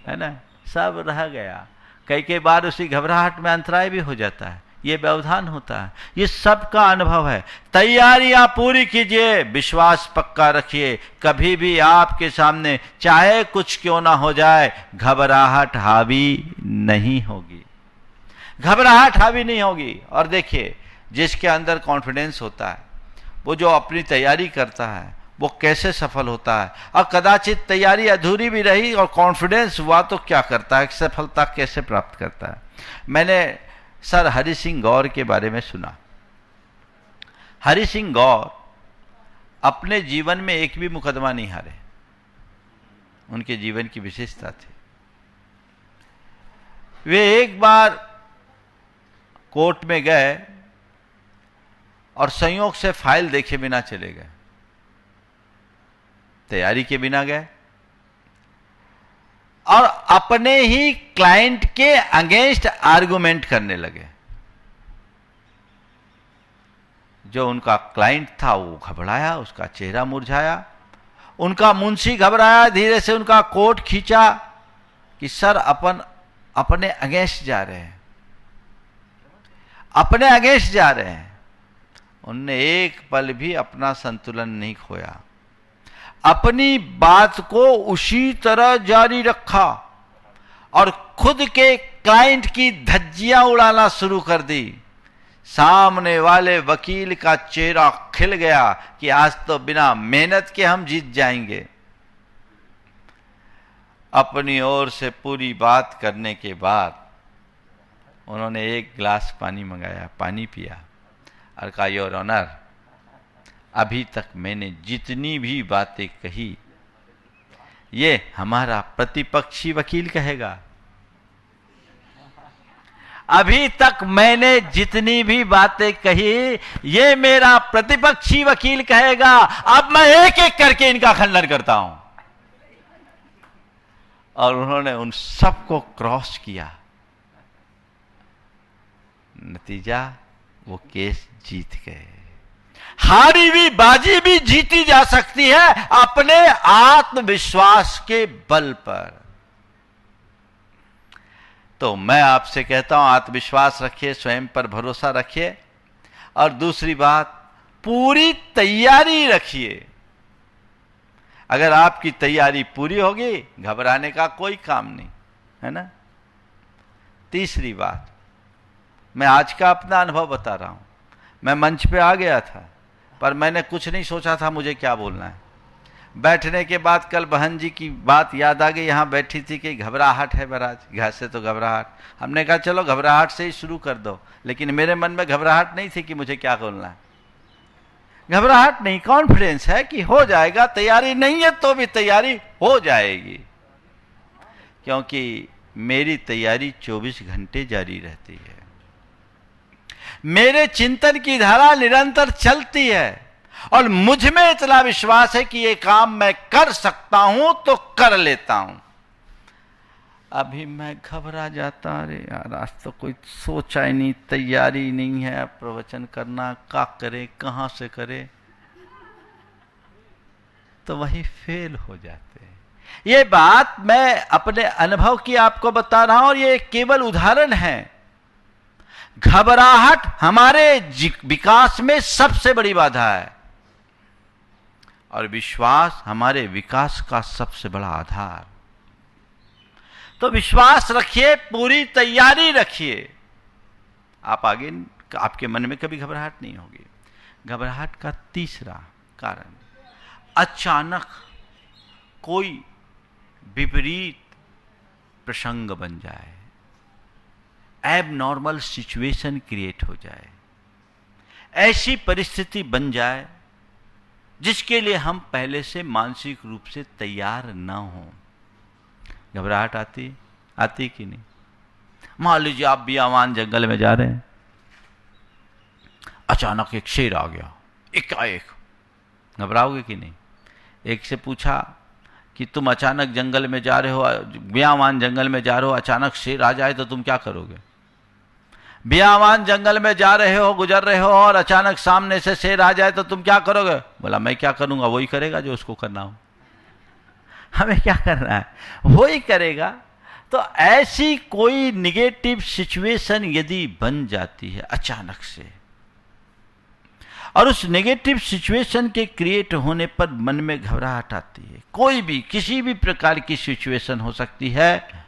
है ना, सब रह गया। कई बार उसी घबराहट में अंतराय भी हो जाता है, ये व्यवधान होता है। ये सबका अनुभव है। तैयारियां पूरी कीजिए, विश्वास पक्का रखिए। कभी भी आपके सामने चाहे कुछ क्यों ना हो जाए, घबराहट हावी नहीं होगी, घबराहट हावी नहीं होगी। और देखिए, जिसके अंदर कॉन्फिडेंस होता है, वो जो अपनी तैयारी करता है, वो कैसे सफल होता है। और कदाचित तैयारी अधूरी भी रही और कॉन्फिडेंस हुआ तो क्या करता है, सफलता कैसे प्राप्त करता है। मैंने सर हरि सिंह गौर के बारे में सुना। हरि सिंह गौर अपने जीवन में एक भी मुकदमा नहीं हारे। उनके जीवन की विशेषता थी। वे एक बार कोर्ट में गए और संयोग से फाइल देखे बिना चले गए, तैयारी के बिना गए और अपने ही क्लाइंट के अगेंस्ट आर्गुमेंट करने लगे। जो उनका क्लाइंट था वो घबराया, उसका चेहरा मुरझाया, उनका मुंशी घबराया, धीरे से उनका कोट खींचा कि सर अपने अगेंस्ट जा रहे हैं, अपने अगेंस्ट जा रहे हैं। उनने एक पल भी अपना संतुलन नहीं खोया, अपनी बात को उसी तरह जारी रखा और खुद के क्लाइंट की धज्जियां उड़ाना शुरू कर दी। सामने वाले वकील का चेहरा खिल गया कि आज तो बिना मेहनत के हम जीत जाएंगे। अपनी ओर से पूरी बात करने के बाद उन्होंने एक गिलास पानी मंगाया, पानी पिया और कहा, योर ऑनर, अभी तक मैंने जितनी भी बातें कही ये हमारा प्रतिपक्षी वकील कहेगा। अभी तक मैंने जितनी भी बातें कही ये मेरा प्रतिपक्षी वकील कहेगा। अब मैं एक एक करके इनका खंडन करता हूं। और उन्होंने उन सबको क्रॉस किया। नतीजा, वो केस जीत गए। हारी हुई बाजी भी जीती जा सकती है अपने आत्मविश्वास के बल पर। तो मैं आपसे कहता हूं, आत्मविश्वास रखिए, स्वयं पर भरोसा रखिए और दूसरी बात, पूरी तैयारी रखिए। अगर आपकी तैयारी पूरी होगी, घबराने का कोई काम नहीं है ना। तीसरी बात, मैं आज का अपना अनुभव बता रहा हूं। मैं मंच पे आ गया था पर मैंने कुछ नहीं सोचा था मुझे क्या बोलना है। बैठने के बाद कल बहन जी की बात याद आ गई, यहां बैठी थी कि घबराहट है महाराज, घर से तो घबराहट। हमने कहा चलो घबराहट से ही शुरू कर दो, लेकिन मेरे मन में घबराहट नहीं थी कि मुझे क्या बोलना है। घबराहट नहीं, कॉन्फिडेंस है कि हो जाएगा। तैयारी नहीं है तो भी तैयारी हो जाएगी, क्योंकि मेरी तैयारी 24 घंटे जारी रहती है। मेरे चिंतन की धारा निरंतर चलती है और मुझ में इतना विश्वास है कि ये काम मैं कर सकता हूं तो कर लेता हूं। अभी मैं घबरा जाता, अरे यार आज तो कोई सोचा ही नहीं, तैयारी नहीं है, प्रवचन करना क्या करे, कहां से करे, तो वही फेल हो जाते हैं। ये बात मैं अपने अनुभव की आपको बता रहा हूं और ये केवल उदाहरण है। घबराहट हमारे विकास में सबसे बड़ी बाधा है और विश्वास हमारे विकास का सबसे बड़ा आधार। तो विश्वास रखिए, पूरी तैयारी रखिए, आप आगे, आपके मन में कभी घबराहट नहीं होगी। घबराहट का तीसरा कारण, अचानक कोई विपरीत प्रसंग बन जाए, एबनॉर्मल सिचुएशन क्रिएट हो जाए, ऐसी परिस्थिति बन जाए जिसके लिए हम पहले से मानसिक रूप से तैयार ना हो। घबराहट आती कि नहीं? मान लीजिए आप बियावान जंगल में जा रहे हैं, अचानक एक शेर आ गया एकाएक, घबराओगे कि नहीं? एक से पूछा कि तुम अचानक जंगल में जा रहे हो, बियावान जंगल में जा रहे हो, अचानक शेर आ जाए तो तुम क्या करोगे? बियावान जंगल में जा रहे हो, गुजर रहे हो और अचानक सामने से शेर आ जाए तो तुम क्या करोगे? बोला मैं क्या करूंगा, वही करेगा जो उसको करना हो। हमें क्या करना है, वही करेगा। तो ऐसी कोई निगेटिव सिचुएशन यदि बन जाती है अचानक से, और उस नेगेटिव सिचुएशन के क्रिएट होने पर मन में घबराहट आती है। कोई भी किसी भी प्रकार की सिचुएशन हो सकती है,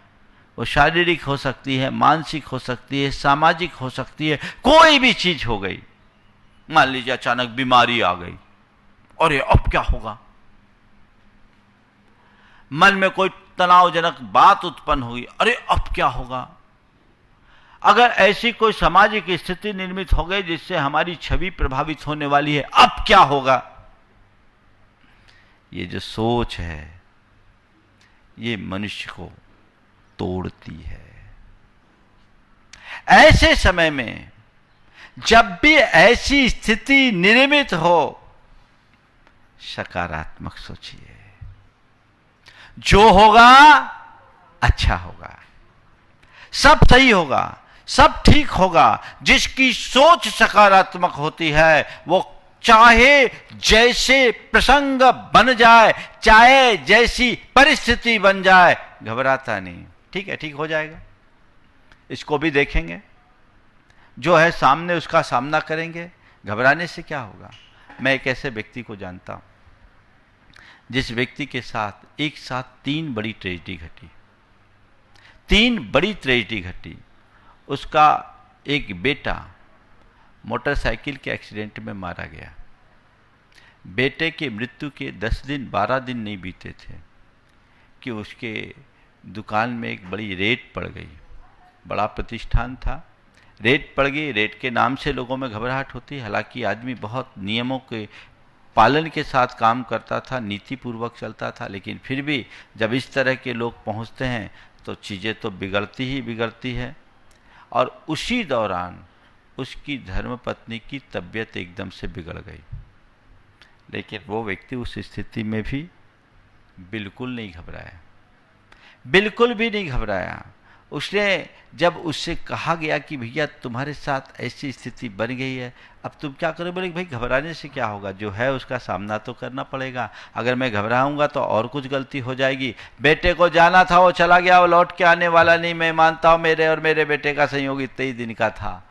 वो शारीरिक हो सकती है, मानसिक हो सकती है, सामाजिक हो सकती है, कोई भी चीज हो गई। मान लीजिए अचानक बीमारी आ गई, अरे अब क्या होगा? मन में कोई तनावजनक बात उत्पन्न हुई, अरे अब क्या होगा? अगर ऐसी कोई सामाजिक स्थिति निर्मित हो गई जिससे हमारी छवि प्रभावित होने वाली है, अब क्या होगा? ये जो सोच है, ये मनुष्य को तोड़ती है। ऐसे समय में जब भी ऐसी स्थिति निर्मित हो, सकारात्मक सोचिए, जो होगा अच्छा होगा, सब सही होगा, सब ठीक होगा। जिसकी सोच सकारात्मक होती है वो चाहे जैसे प्रसंग बन जाए, चाहे जैसी परिस्थिति बन जाए, घबराता नहीं। ठीक है, ठीक हो जाएगा, इसको भी देखेंगे, जो है सामने उसका सामना करेंगे। घबराने से क्या होगा? मैं एक ऐसे व्यक्ति को जानता हूं जिस व्यक्ति के साथ एक साथ 3 बड़ी ट्रेजेडी घटी। 3 बड़ी ट्रेजेडी घटी। उसका एक बेटा मोटरसाइकिल के एक्सीडेंट में मारा गया। बेटे के मृत्यु के 10 दिन 12 दिन नहीं बीते थे कि उसके दुकान में एक बड़ी रेड पड़ गई। बड़ा प्रतिष्ठान था, रेड पड़ गई। रेड के नाम से लोगों में घबराहट होती है। हालांकि आदमी बहुत नियमों के पालन के साथ काम करता था, नीतिपूर्वक चलता था, लेकिन फिर भी जब इस तरह के लोग पहुंचते हैं तो चीज़ें तो बिगड़ती ही बिगड़ती है। और उसी दौरान उसकी धर्मपत्नी की तबीयत एकदम से बिगड़ गई। लेकिन वो व्यक्ति उस स्थिति में भी बिल्कुल नहीं घबराया, बिल्कुल भी नहीं घबराया। उसने जब उससे कहा गया कि भैया तुम्हारे साथ ऐसी स्थिति बन गई है, अब तुम क्या करो? बोले भाई घबराने से क्या होगा, जो है उसका सामना तो करना पड़ेगा। अगर मैं घबराऊंगा तो और कुछ गलती हो जाएगी। बेटे को जाना था, वो चला गया, वो लौट के आने वाला नहीं। मैं मानता हूँ मेरे और मेरे बेटे का संयोग इतने ही दिन का था।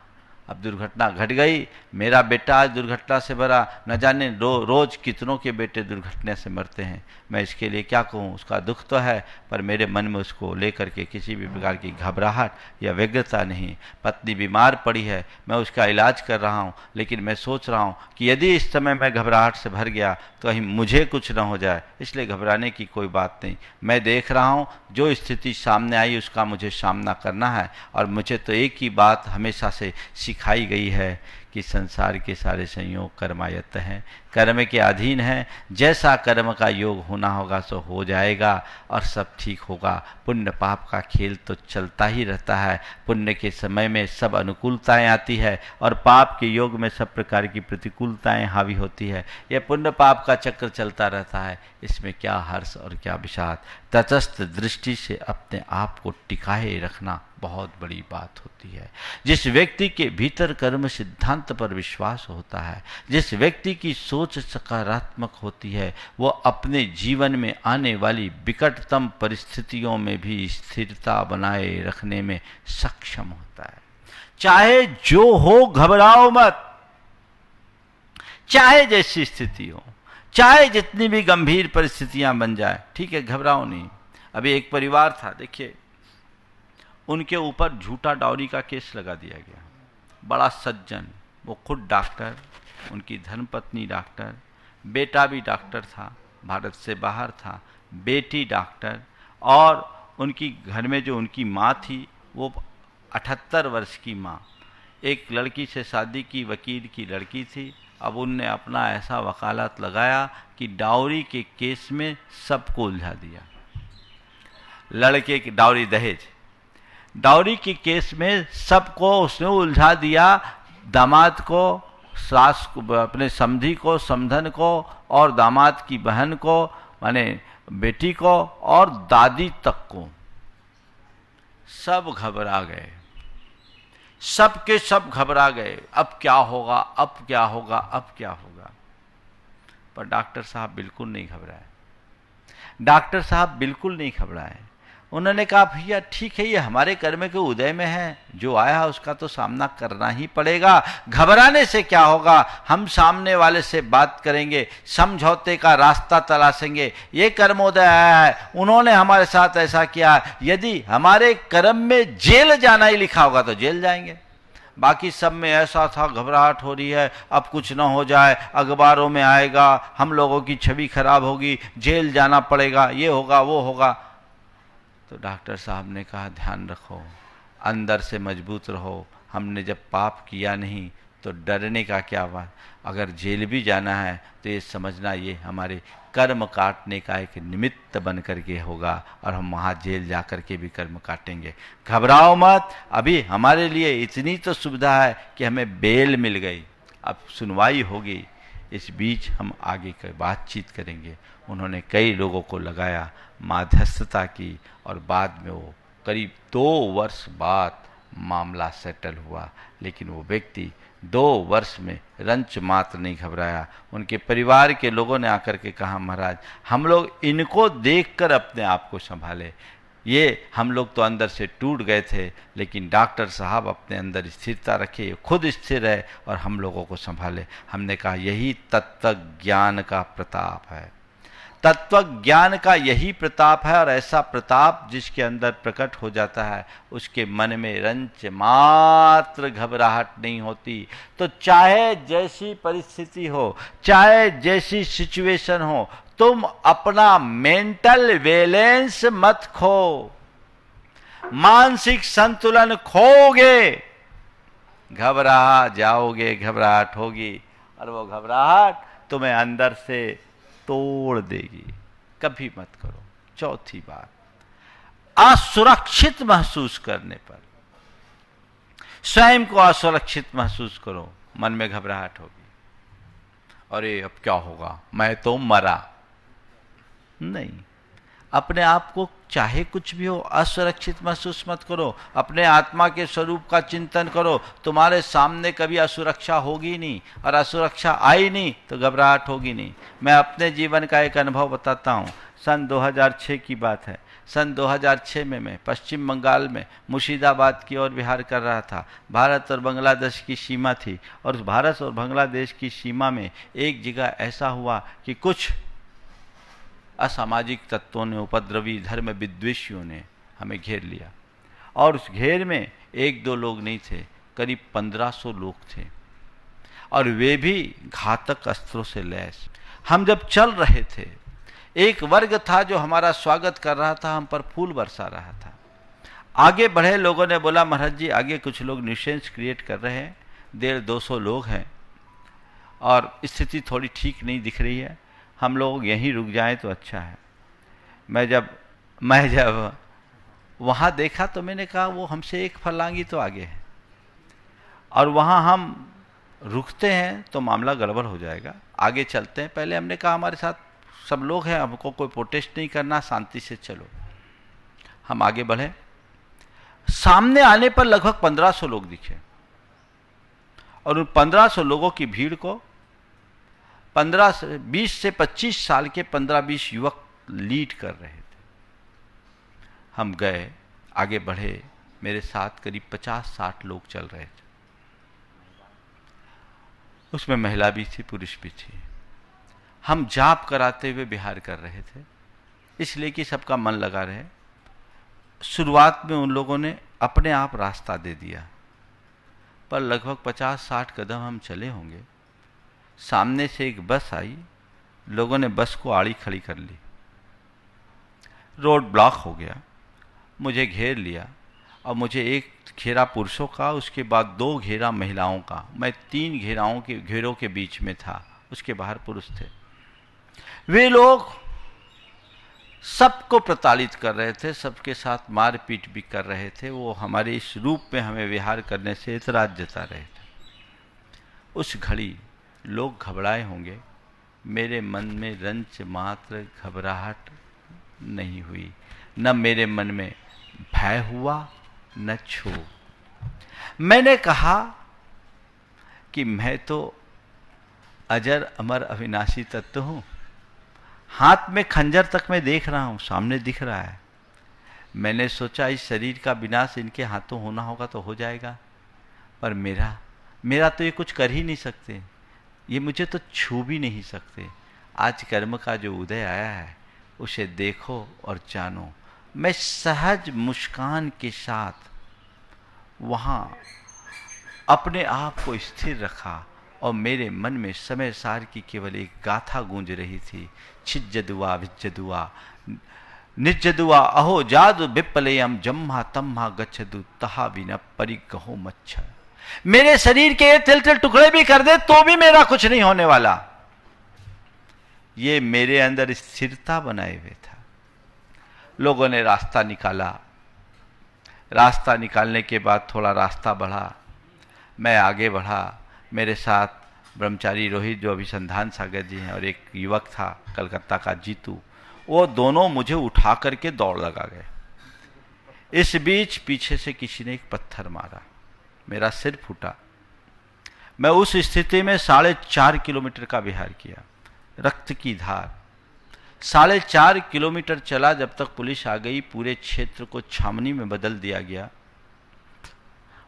अब दुर्घटना घट गई, मेरा बेटा आज दुर्घटना से भरा, न जाने रोज कितनों के बेटे दुर्घटना से मरते हैं। मैं इसके लिए क्या कहूँ? उसका दुख तो है, पर मेरे मन में उसको लेकर के किसी भी प्रकार की घबराहट या व्यग्रता नहीं। पत्नी बीमार पड़ी है, मैं उसका इलाज कर रहा हूँ, लेकिन मैं सोच रहा हूँ कि यदि इस समय मैं घबराहट से भर गया तो कहीं मुझे कुछ न हो जाए, इसलिए घबराने की कोई बात नहीं। मैं देख रहा हूँ जो स्थिति सामने आई उसका मुझे सामना करना है। और मुझे तो एक ही बात हमेशा से सिखाई गई है कि संसार के सारे संयोग कर्मायत्त हैं, कर्म के अधीन हैं। जैसा कर्म का योग होना होगा सो हो जाएगा और सब ठीक होगा। पुण्य पाप का खेल तो चलता ही रहता है। पुण्य के समय में सब अनुकूलताएं आती है और पाप के योग में सब प्रकार की प्रतिकूलताएं हावी होती है। यह पुण्य पाप का चक्र चलता रहता है, इसमें क्या हर्ष और क्या विषाद। तटस्थ दृष्टि से अपने आप को टिकाए रखना बहुत बड़ी बात होती है। जिस व्यक्ति के भीतर कर्म सिद्धांत पर विश्वास होता है, जिस व्यक्ति की सोच सकारात्मक होती है, वो अपने जीवन में आने वाली विकटतम परिस्थितियों में भी स्थिरता बनाए रखने में सक्षम होता है। चाहे जो हो घबराओ मत, चाहे जैसी स्थिति हो, चाहे जितनी भी गंभीर परिस्थितियां बन जाए, ठीक है, घबराओ नहीं। अभी एक परिवार था, देखिए, उनके ऊपर झूठा डाउरी का केस लगा दिया गया। बड़ा सज्जन, वो खुद डॉक्टर, उनकी धर्मपत्नी डॉक्टर, बेटा भी डॉक्टर था, भारत से बाहर था, बेटी डॉक्टर, और उनकी घर में जो उनकी माँ थी वो 78 वर्ष की माँ, एक लड़की से शादी की, वकील की लड़की थी। अब उनने अपना ऐसा वकालत लगाया कि डाउरी के केस में सबको उलझा दिया। लड़के की डाउरी, दहेज, डाउरी के केस में सबको उसने उलझा दिया। दामाद को, सास को, अपने समधी को, समधन को, और दामाद की बहन को, माने बेटी को, और दादी तक को। सब घबरा गए, सब के सब घबरा गए। अब क्या होगा, अब क्या होगा, अब क्या होगा? पर डॉक्टर साहब बिल्कुल नहीं घबराए। डॉक्टर साहब बिल्कुल नहीं घबराए। उन्होंने कहा भैया ठीक है, ये हमारे कर्म के उदय में है, जो आया उसका तो सामना करना ही पड़ेगा। घबराने से क्या होगा? हम सामने वाले से बात करेंगे, समझौते का रास्ता तलाशेंगे। ये कर्मोदय आया है, उन्होंने हमारे साथ ऐसा किया, यदि हमारे कर्म में जेल जाना ही लिखा होगा तो जेल जाएंगे। बाकी सब में ऐसा था, घबराहट हो रही है, अब कुछ ना हो जाए, अखबारों में आएगा, हम लोगों की छवि खराब होगी, जेल जाना पड़ेगा, ये होगा वो होगा। तो डॉक्टर साहब ने कहा ध्यान रखो, अंदर से मजबूत रहो। हमने जब पाप किया नहीं तो डरने का क्या बात। अगर जेल भी जाना है तो ये समझना ये हमारे कर्म काटने का एक निमित्त बन करके होगा, और हम वहाँ जेल जा कर के भी कर्म काटेंगे। घबराओ मत, अभी हमारे लिए इतनी तो सुविधा है कि हमें बेल मिल गई, अब सुनवाई होगी, इस बीच हम आगे की बातचीत करेंगे। उन्होंने कई लोगों को लगाया, मध्यस्थता की, और बाद में वो करीब 2 वर्ष बाद मामला सेटल हुआ। लेकिन वो व्यक्ति 2 वर्ष में रंच मात्र नहीं घबराया। उनके परिवार के लोगों ने आकर के कहा, महाराज हम लोग इनको देखकर अपने आप को संभाले, ये हम लोग तो अंदर से टूट गए थे, लेकिन डॉक्टर साहब अपने अंदर स्थिरता रखे, खुद स्थिर रहे और हम लोगों को संभाले। हमने कहा यही तत्व ज्ञान का प्रताप है, तत्व ज्ञान का यही प्रताप है। और ऐसा प्रताप जिसके अंदर प्रकट हो जाता है, उसके मन में रंच मात्र घबराहट नहीं होती। तो चाहे जैसी परिस्थिति हो, चाहे जैसी सिचुएशन हो, तुम अपना मेंटल बैलेंस मत खो, मानसिक संतुलन खोगे, घबरा जाओगे, घबराहट होगी, और वो घबराहट तुम्हें अंदर से तोड़ देगी। कभी मत करो। चौथी बात, असुरक्षित महसूस करने पर, स्वयं को असुरक्षित महसूस करो, मन में घबराहट होगी, अरे अब क्या होगा, मैं तो मरा। नहीं, अपने आप को चाहे कुछ भी हो असुरक्षित महसूस मत करो। अपने आत्मा के स्वरूप का चिंतन करो। तुम्हारे सामने कभी असुरक्षा होगी नहीं, और असुरक्षा आई नहीं तो घबराहट होगी नहीं। मैं अपने जीवन का एक अनुभव बताता हूँ। सन 2006 की बात है। सन 2006 में मैं पश्चिम बंगाल में मुर्शिदाबाद की ओर विहार कर रहा था। भारत और बांग्लादेश की सीमा थी, और उस भारत और बांग्लादेश की सीमा में एक जगह ऐसा हुआ कि कुछ असामाजिक तत्वों ने, उपद्रवी धर्म विद्वेषियों ने हमें घेर लिया, और उस घेर में 1-2 लोग नहीं थे, करीब 1500 लोग थे, और वे भी घातक अस्त्रों से लैस। हम जब चल रहे थे, एक वर्ग था जो हमारा स्वागत कर रहा था, हम पर फूल बरसा रहा था। आगे बढ़े लोगों ने बोला, महाराज जी आगे कुछ लोग न्यूसेंस क्रिएट कर रहे हैं, 150-200 लोग हैं, और स्थिति थोड़ी ठीक नहीं दिख रही है, हम लोग यहीं रुक जाएं तो अच्छा है। मैं जब वहाँ देखा तो मैंने कहा वो हमसे एक फरलांगी तो आगे है, और वहाँ हम रुकते हैं तो मामला गड़बड़ हो जाएगा, आगे चलते हैं। पहले हमने कहा हमारे साथ सब लोग हैं, हमको कोई प्रोटेस्ट नहीं करना, शांति से चलो। हम आगे बढ़े, सामने आने पर लगभग 1500 लोग दिखे, और उन 1500 लोगों की भीड़ को 20 से 25 साल के 15-20 युवक लीड कर रहे थे। हम गए, आगे बढ़े, मेरे साथ करीब 50-60 लोग चल रहे थे। उसमें महिला भी थी, पुरुष भी थी। हम जाप कराते हुए विहार कर रहे थे, इसलिए कि सबका मन लगा रहे। शुरुआत में उन लोगों ने अपने आप रास्ता दे दिया, पर लगभग 50-60 कदम हम चले होंगे, सामने से एक बस आई, लोगों ने बस को आड़ी खड़ी कर ली, रोड ब्लॉक हो गया, मुझे घेर लिया, और मुझे एक घेरा पुरुषों का, उसके बाद 2 घेरा महिलाओं का, मैं 3 घेरों के बीच में था, उसके बाहर पुरुष थे। वे लोग सबको प्रताड़ित कर रहे थे, सबके साथ मारपीट भी कर रहे थे। वो हमारे इस रूप में हमें विहार करने से एतराज जता रहे थे। उस घड़ी लोग घबराए होंगे, मेरे मन में रंच मात्र घबराहट नहीं हुई, न मेरे मन में भय हुआ न क्षोभ। मैंने कहा कि मैं तो अजर अमर अविनाशी तत्व हूँ, हाथ में खंजर तक मैं देख रहा हूँ, सामने दिख रहा है। मैंने सोचा इस शरीर का विनाश इनके हाथों होना होगा तो हो जाएगा, पर मेरा तो ये कुछ कर ही नहीं सकते, ये मुझे तो छू भी नहीं सकते। आज कर्म का जो उदय आया है उसे देखो और जानो। मैं सहज मुस्कान के साथ वहाँ अपने आप को स्थिर रखा, और मेरे मन में समय सार की केवल एक गाथा गूंज रही थी, छिज्जदुआ विज्जदुआ निज्जदुआ अहो जादु विप्लयम जम्हा तम्हा गच्छदु तहा विन परिगहो मच्छ। मेरे शरीर के तिल तिल टुकड़े भी कर दे तो भी मेरा कुछ नहीं होने वाला। ये मेरे अंदर स्थिरता बनाए हुए था। लोगों ने रास्ता निकाला, रास्ता निकालने के बाद थोड़ा रास्ता बढ़ा, मैं आगे बढ़ा। मेरे साथ ब्रह्मचारी रोहित जो अभिसंधान सागर जी हैं और एक युवक था कलकत्ता का जीतू, वो दोनों मुझे उठा करके दौड़ लगा गए। इस बीच पीछे से किसी ने एक पत्थर मारा, मेरा सिर फूटा। मैं उस स्थिति में 4.5 किलोमीटर का विहार किया, रक्त की धार। 4.5 किलोमीटर चला जब तक पुलिस आ गई, पूरे क्षेत्र को छावनी में बदल दिया गया।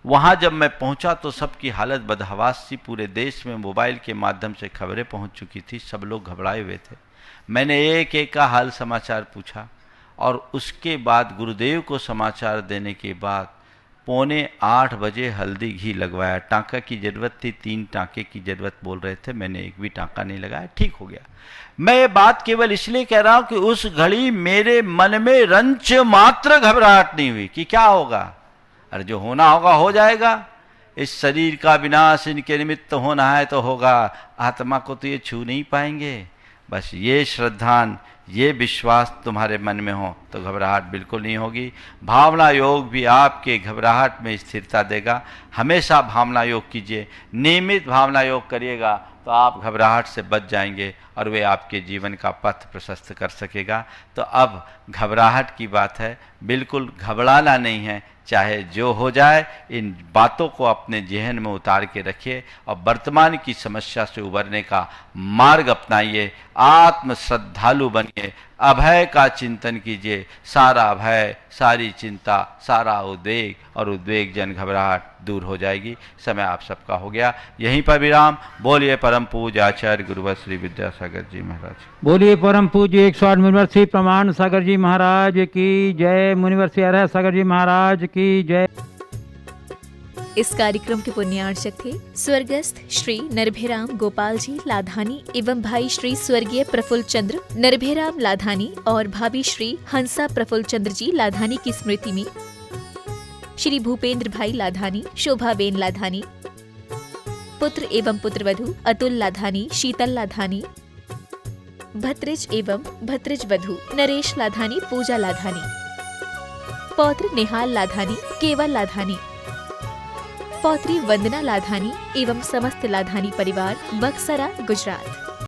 वहां जब मैं पहुंचा तो सबकी हालत बदहवास थी। पूरे देश में मोबाइल के माध्यम से खबरें पहुंच चुकी थी, सब लोग घबराए हुए थे। मैंने एक एक का हाल समाचार पूछा और उसके बाद गुरुदेव को समाचार देने के बाद 7:45 बजे हल्दी घी लगवाया। टाँका की ज़रूरत थी, 3 टाँके की ज़रूरत बोल रहे थे, मैंने एक भी टाँका नहीं लगाया, ठीक हो गया। मैं ये बात केवल इसलिए कह रहा हूं कि उस घड़ी मेरे मन में रंच मात्र घबराहट नहीं हुई कि क्या होगा। अरे जो होना होगा हो जाएगा। इस शरीर का विनाश इनके निमित्त होना है तो होगा, आत्मा को तो ये छू नहीं पाएंगे। बस ये श्रद्धान, ये विश्वास तुम्हारे मन में हो तो घबराहट बिल्कुल नहीं होगी। भावना योग भी आपके घबराहट में स्थिरता देगा। हमेशा भावना योग कीजिए, नियमित भावना योग करिएगा तो आप घबराहट से बच जाएंगे और वे आपके जीवन का पथ प्रशस्त कर सकेगा। तो अब घबराहट की बात है, बिल्कुल घबराना नहीं है, चाहे जो हो जाए। इन बातों को अपने जहन में उतार के रखिए और वर्तमान की समस्या से उबरने का मार्ग अपनाइए। आत्म श्रद्धालु बनिए, अभय का चिंतन कीजिए। सारा भय, सारी चिंता, सारा उद्वेग और उद्वेग जन घबराहट दूर हो जाएगी। समय आप सबका हो गया, यहीं पर विराम। बोलिए परम पूज्य आचार्य गुरुवर श्री विद्यासागर जी महाराज। बोलिए परम पूज्य 108 मुनिवर श्री प्रमाण सागर जी महाराज की जय। मुनिवर श्री हरहर सागर जी महाराज की जय। इस कार्यक्रम के पुण्यार्चक थे स्वर्गस्थ श्री नरभेराम गोपाल जी लाधानी एवं भाई श्री स्वर्गीय प्रफुल्ल चंद्र नरभेराम लाधानी और भाभी श्री हंसा प्रफुल्ल चंद्र जी लाधानी की स्मृति में श्री भूपेंद्र भाई लाधानी, शोभाबेन लाधानी, पुत्र एवं पुत्रवधू अतुल लाधानी, शीतल लाधानी, भत्रिज एवं भत्रिज वधू नरेश लाधानी, पूजा लाधानी, पौत्र निहाल लाधानी, केवल लाधानी, पौत्री वंदना लाधानी एवं समस्त लाधानी परिवार, बक्सरा, गुजरात।